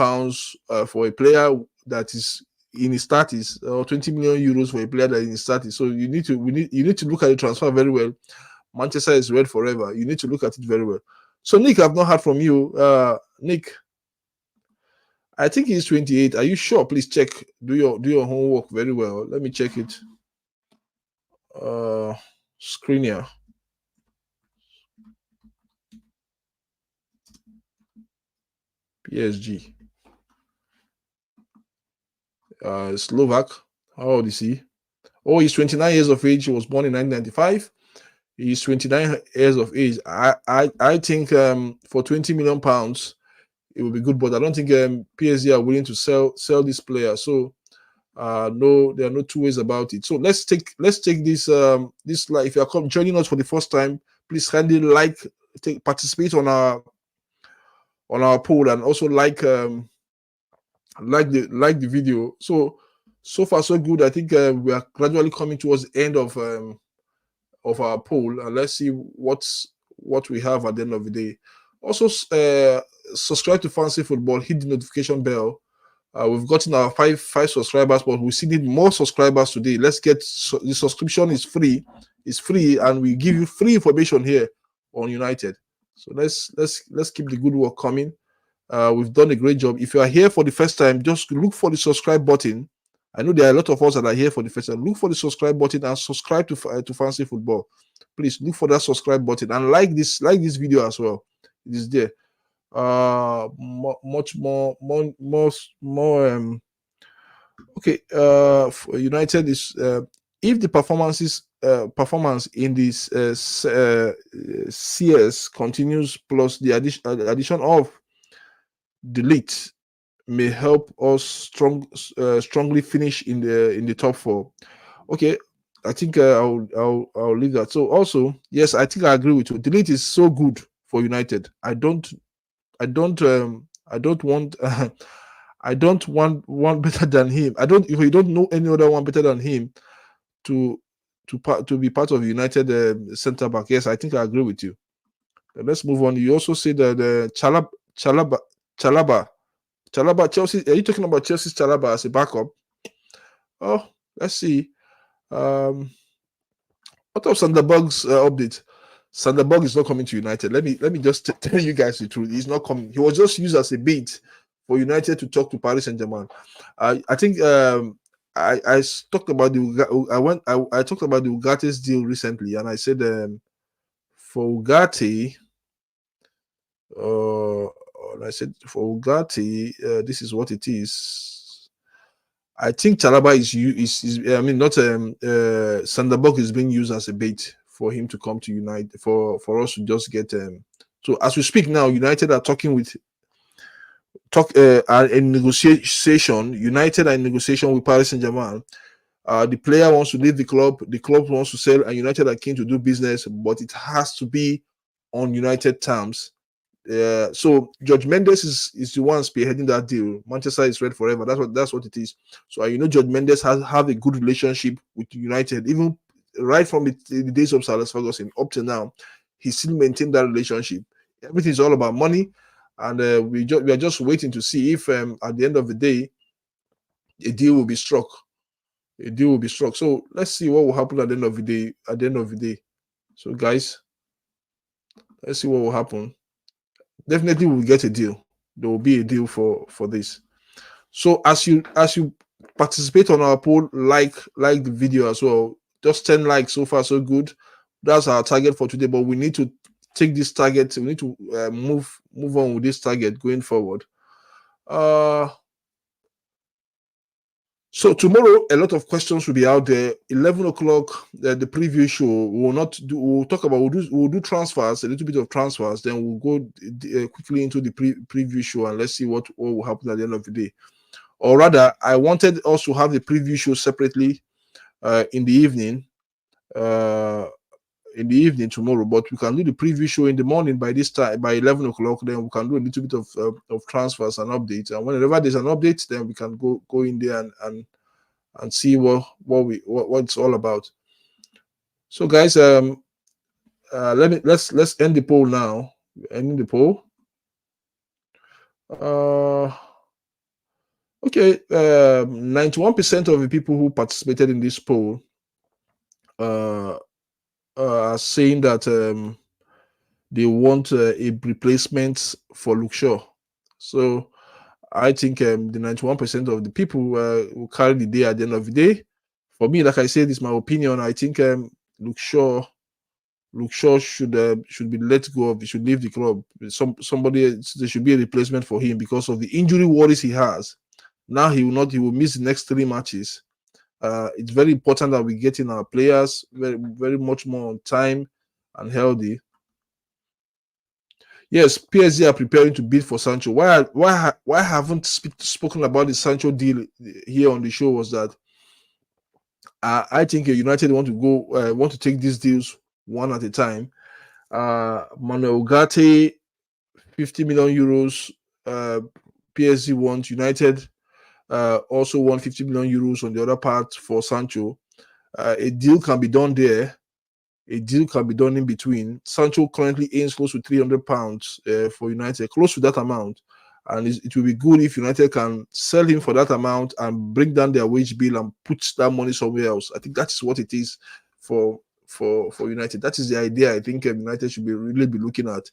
for a player that is in his 30s, or 20 million euros for a player that is in his 30s. So you need to look at the transfer very well. Manchester is red forever. You need to look at it very well. So Nick, I've not heard from you. Nick, I think he's 28. Are you sure? Please check. Do your homework very well. Let me check it. Skriniar. PSG. Slovak. How old is he? Oh, he's 29 years of age. He was born in 1995. He's 29 years of age. I think for £20 million it will be good, but I don't think PSG are willing to sell this player. So no, there are no two ways about it. So let's take this this, like, if you are joining us for the first time, please kindly participate on our poll, and also like the video. So far so good. I think we are gradually coming towards the end of our poll, and let's see what we have at the end of the day. Also, subscribe to Fancy Football, hit the notification bell. We've gotten our five subscribers, but we still need more subscribers today. Let's get the subscription is free. It's free, and we give you free information here on United. So let's keep the good work coming. We've done a great job. If you are here for the first time, just look for the subscribe button. I know there are a lot of us that are here for the first time. Look for the subscribe button and subscribe to Fancy Football. Please look for that subscribe button and like this video as well. It is there. Much more. Okay. United is if the performance in this CS continues, plus the addition of Delete may help us strongly finish in the top 4. Okay, I think I'll leave that. So also, yes, I think I agree with you. Delete is so good for United. I don't want I don't want one better than him. If you don't know any other one better than him to be part of United centre back. Yes, I think I agree with you. Let's move on. You also say that Chalaba, Chelsea. Are you talking about Chelsea's Chalaba as a backup? Oh, let's see. What of Sanderberg's update? Sanderberg is not coming to United. Let me just tell you guys the truth. He's not coming. He was just used as a bait for United to talk to Paris Saint-Germain. I think I talked about I talked about the Ugarte's deal recently, and I said for Ugarte, I said for Ugarte, this is what it is. I think Chalaba is I mean not Sanderberg is being used as a bait for him to come to United, for us to just get so as we speak now, United are talking with are in negotiation. United are in negotiation with Paris Saint-Germain. The player wants to leave the club wants to sell, and United are keen to do business, but it has to be on United terms. So George Mendes is the one spearheading that deal. Manchester is red forever. That's what it is. So you know, George Mendes have a good relationship with United, even right from the days of Sir Alex Ferguson up to now. He still maintained that relationship. Everything's all about money, and we are just waiting to see if at the end of the day a deal will be struck. A deal will be struck. So let's see what will happen at the end of the day. At the end of the day, so guys, let's see what will happen. Definitely, we'll get a deal. There will be a deal for this. So as you participate on our poll, like the video as well. Just 10 likes so far, so good. That's our target for today. But we need to take this target. We need to move on with this target going forward. So tomorrow, a lot of questions will be out there. 11 o'clock, the preview show. We'll talk about. We'll do transfers, a little bit of transfers. Then we'll go quickly into the preview show, and let's see what will happen at the end of the day. Or rather, I wanted us to have the preview show separately in the evening. Tomorrow, but we can do the preview show in the morning by this time, by 11 o'clock. Then we can do a little bit of transfers and updates, and whenever there's an update, then we can go in there and see what it's all about. So guys, let's end the poll now. Ending the poll. Okay, 91% of the people who participated in this poll are saying that they want a replacement for Luke Shaw. So I think the 91% of the people will carry the day at the end of the day. For me, like I said, it's my opinion. I think Luke Shaw should be let go of. He should leave the club. There should be a replacement for him because of the injury worries he has. Now he will miss the next 3 matches. It's very important that we get in our players very, very much more on time and healthy. Yes, PSG are preparing to bid for Sancho. Why I haven't spoken about the Sancho deal here on the show was that I think United want to take these deals one at a time. Manuel Ugarte, 50 million euros. PSG wants. United also want 50 million euros on the other part for Sancho. A deal can be done there. A deal can be done in between. Sancho currently earns close to £300 for United, close to that amount. And it will be good if United can sell him for that amount and bring down their wage bill and put that money somewhere else. I think that's what it is for United. That is the idea I think United should really be looking at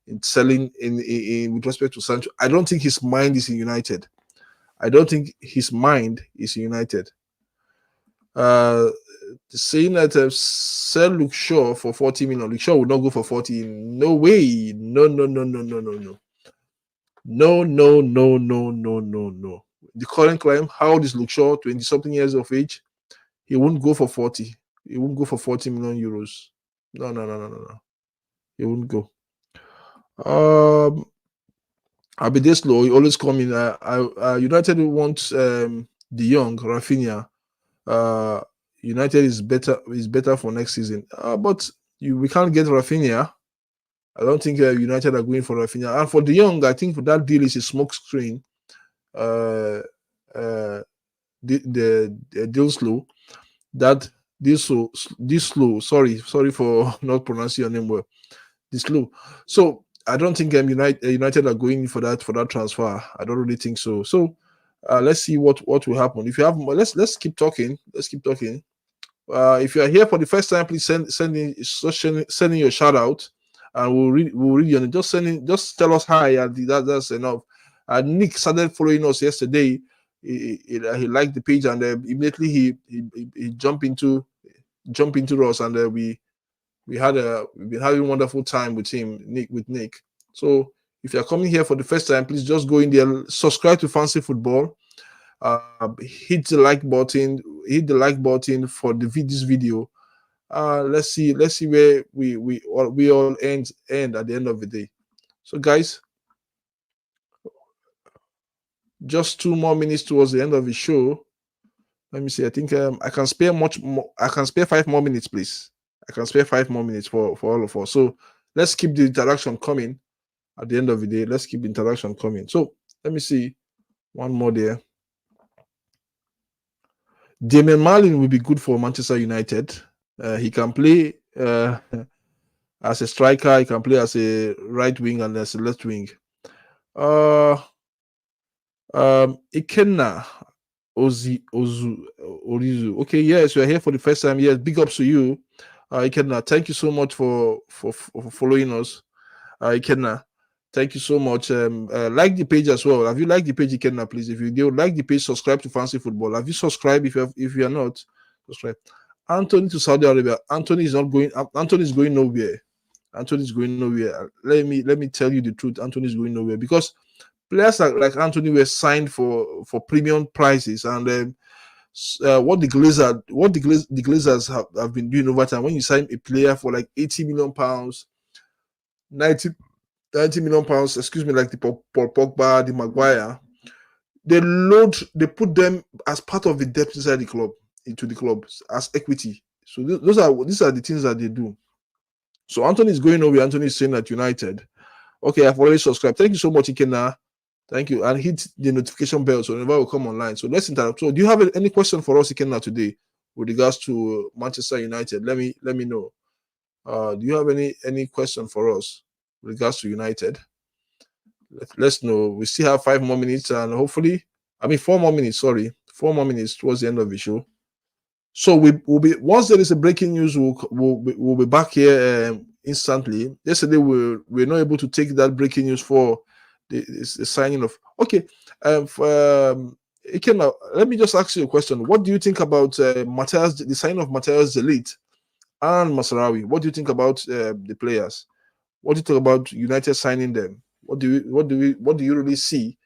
in selling in with respect to Sancho. I don't think his mind is in United. Saying that sell Luke Shaw for 40 million. Luke Shaw would not go for 40. No way. No. The current climb, how old is Luke Shaw? 20-something years of age. He won't go for 40. He won't go for 40 million euros. No. He won't go. I'll be this low. He always come in. United wants De Jong, Rafinha. United is better for next season. But we can't get Rafinha. I don't think United are going for Rafinha. And for De Jong, I think that deal is a smoke screen. The deal slow. That this slow. Sorry for not pronouncing your name well. This slow. So I don't think United are going for that transfer. I don't really think so. So let's see what will happen. If you have, let's keep talking. If you are here for the first time, please send in your shout out, and we'll read your name. Just tell us hi, and that's enough. Nick started following us yesterday. he liked the page, and immediately he jumped into us, and we've been having a wonderful time with him, Nick. So if you're coming here for the first time, please just go in there, subscribe to Fancy Football, hit the like button for this video. Let's see where we all end at the end of the day. So guys, just 2 more minutes towards the end of the show. Let me see. I think I can spare much more. I can spare 5 more minutes, please. I can spare 5 more minutes for all of us. So let's keep the interaction coming at the end of the day. Let's keep the interaction coming. So let me see. One more there. Damian Marlin will be good for Manchester United. He can play as a striker. He can play as a right wing and as a left wing. Ikenna Orizu. Okay, yes, we are here for the first time. Yes, big ups to you, Ikenna. Thank you so much for following us, Ikenna. Thank you so much. Like the page as well. Have you liked the page, Ikenna? Please, if you do like the page, subscribe to Fancy Football. Have you subscribed? If you are not, subscribe. Anthony to Saudi Arabia. Anthony is not going. Anthony is going nowhere. Anthony is going nowhere. Let me tell you the truth. Anthony is going nowhere because players like Anthony were signed for premium prices, and what the Glazers have been doing over time. When you sign a player for like 80 million pounds, 90 million pounds, excuse me, like the Paul Pogba, the Maguire, they put them as part of the depth inside the club, into the club as equity. So these are the things that they do. So Anthony is going nowhere. Anthony is staying at United. Okay, I've already subscribed. Thank you so much, Ikenna. Thank you. And hit the notification bell so whenever we come online. So let's interact. So do you have any question for us, Ikenna, today with regards to Manchester United? Let me know. Do you have any question for us with regards to United? Let's know. We still have 5 more minutes, and hopefully, 4 more minutes. Sorry, 4 more minutes towards the end of the show. So we'll be, once there is a breaking news, we'll be back here instantly. Yesterday we were not able to take that breaking news for the signing of. Okay, Ikenna, let me just ask you a question. What do you think about the signing of Matthias de Ligt and Masraoui? What do you think about the players? What do you think about United signing them? What do you really see?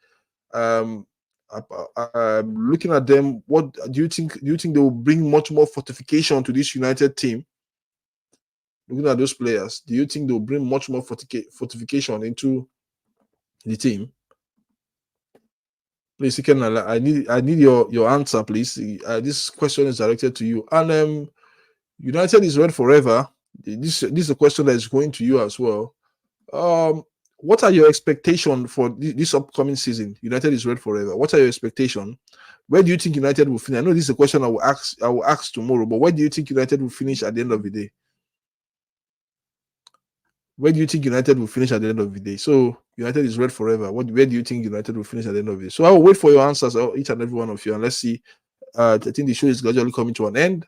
Looking at them, what do you think? Do you think they will bring much more fortification to this United team? Looking at those players, do you think they will bring much more fortification into the team? Please, Ikenna, I need your answer, please. This question is directed to you. And United is red forever. This is a question that is going to you as well. What are your expectations for this upcoming season? United is red forever. What are your expectations? Where do you think United will finish? I know this is a question I will ask tomorrow, but where do you think United will finish at the end of the day? Where do you think United will finish at the end of the day? So United is red forever. Where do you think United will finish at the end of the day? So I will wait for your answers, each and every one of you, and let's see. I think the show is gradually coming to an end.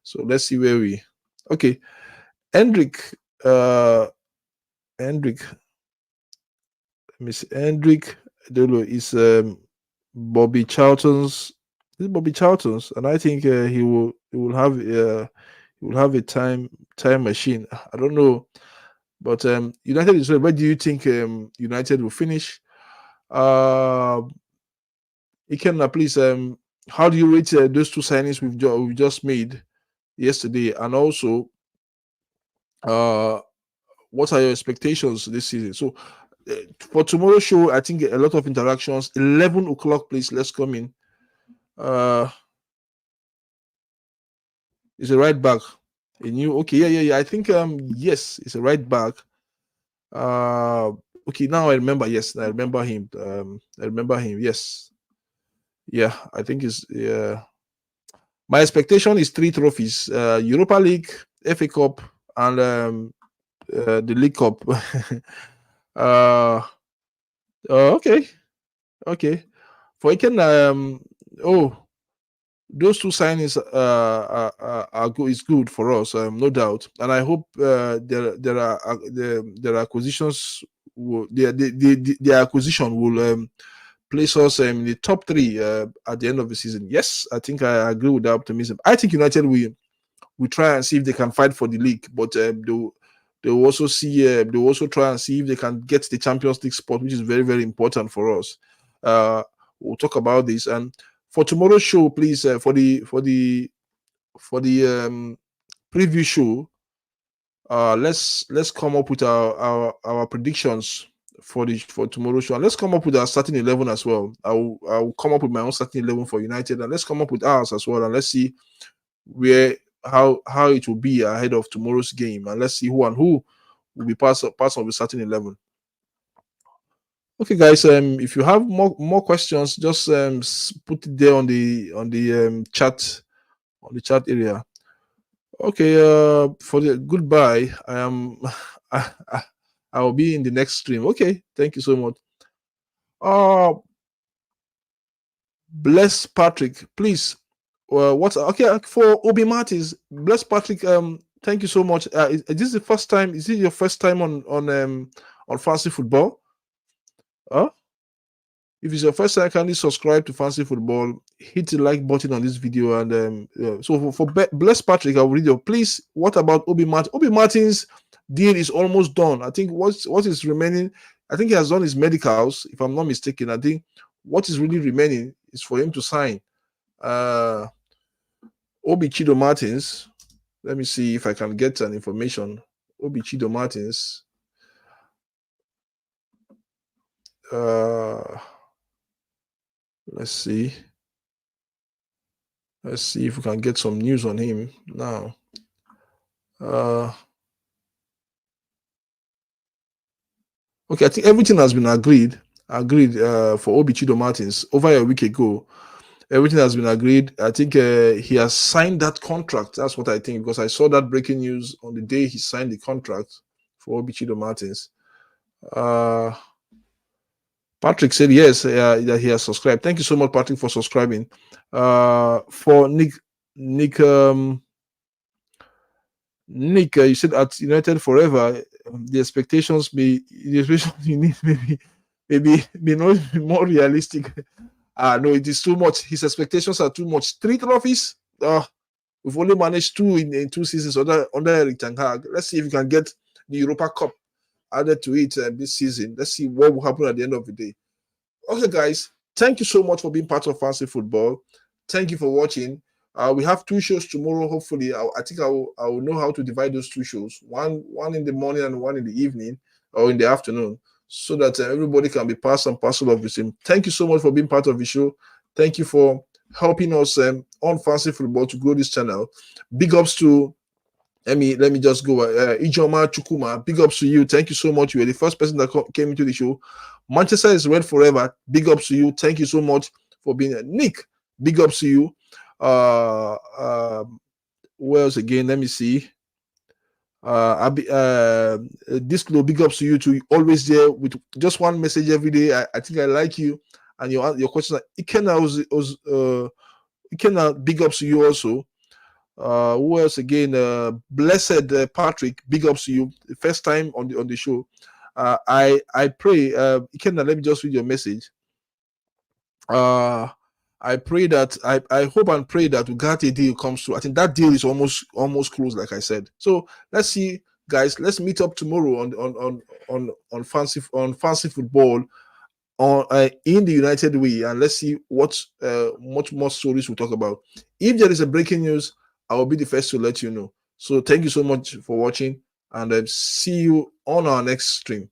So let's see where we. Okay, Hendrik. Hendrik Dolo is Bobby Charlton's. This is Bobby Charlton's, and I think he will have a time machine. I don't know, but United is. Where do you think United will finish? Ikenna, please. How do you rate those 2 signings we've just made yesterday, and also what are your expectations this season? So for tomorrow's show, I think a lot of interactions. 11 o'clock, please. Let's come in. It's a right back. Okay, yeah. I think yes, it's a right back. Okay, now I remember. Yes, I remember him. Yes, yeah. I think it's my expectation is 3 trophies: Europa League, FA Cup, and the League Cup. Okay. For Ikenna, those 2 signings are good. It's good for us, no doubt. And I hope there are acquisitions. Their acquisition will place us in the top 3 at the end of the season. Yes, I think I agree with that optimism. I think United will try and see if they can fight for the league, but they'll also see they'll also try and see if they can get the Champions League spot, which is very, very important for us. We'll talk about this. And for tomorrow's show, please, for the preview show, let's come up with our predictions for tomorrow's show, and let's come up with our starting 11 as well. I'll come up with my own starting 11 for United, and let's come up with ours as well, and let's see how it will be ahead of tomorrow's game, and let's see who will be part of the starting 11. Okay, guys. If you have more questions, just put it there on the chat area. Okay. For the goodbye, I am. I will be in the next stream. Okay. Thank you so much. Bless Patrick, please. What's okay for Obi Martins? Bless Patrick. Thank you so much. Is this the first time? Is it your first time on Fancy Football? If it's your first time, kindly subscribe to Fancy Football. Hit the like button on this video, and so for Bless Patrick, I'll read your. Please, what about Obi Martins? Obi Martins' deal is almost done. I think what is remaining. I think he has done his medicals, if I'm not mistaken. I think what is really remaining is for him to sign. Obi Chido Martins. Let me see if I can get an information. Obi Chido Martins. Let's see. Let's see if we can get some news on him now. Okay, I think everything has been agreed for Obi Chido Martins over a week ago. Everything has been agreed. I think he has signed that contract. That's what I think, because I saw that breaking news on the day he signed the contract for Obi Chido Martins. Patrick said yes, that he has subscribed. Thank you so much, Patrick, for subscribing. For Nick, you said at United forever, the expectations you need maybe not more realistic. No, it is too much. His expectations are too much. 3 trophies. We've only managed 2 in 2 seasons under Eric Ten Hag. Let's see if we can get the Europa Cup added to it this season. Let's see what will happen at the end of the day. Okay, guys, thank you so much for being part of Fancy Football. Thank you for watching. We have 2 shows tomorrow. Hopefully, I think I will know how to divide those 2 shows. One in the morning and one in the evening or in the afternoon, so that everybody can be part and parcel of the same. Thank you so much for being part of the show. Thank you for helping us on Fancy Football to grow this channel. Big ups to let me just go. Ijoma Chukuma, big ups to you. Thank you so much. You were the first person that came into the show. Manchester is red forever. Big ups to you. Thank you so much for being here. Nick, big ups to you. Who else again? Let me see. Disclo, big ups to you too. Always there with just one message every day. I think I like you, and your question. Ikena big ups to you also. Who else again? Blessed Patrick, big ups to you. First time on the show. I pray. Ikena, let me just read your message. I pray that I hope and pray that Ugarte deal comes through. I think that deal is almost closed, like I said. So let's see, guys. Let's meet up tomorrow on fancy football in the United way, and let's see what much more stories we'll talk about. If there is a breaking news, I will be the first to let you know. So thank you so much for watching, and see you on our next stream.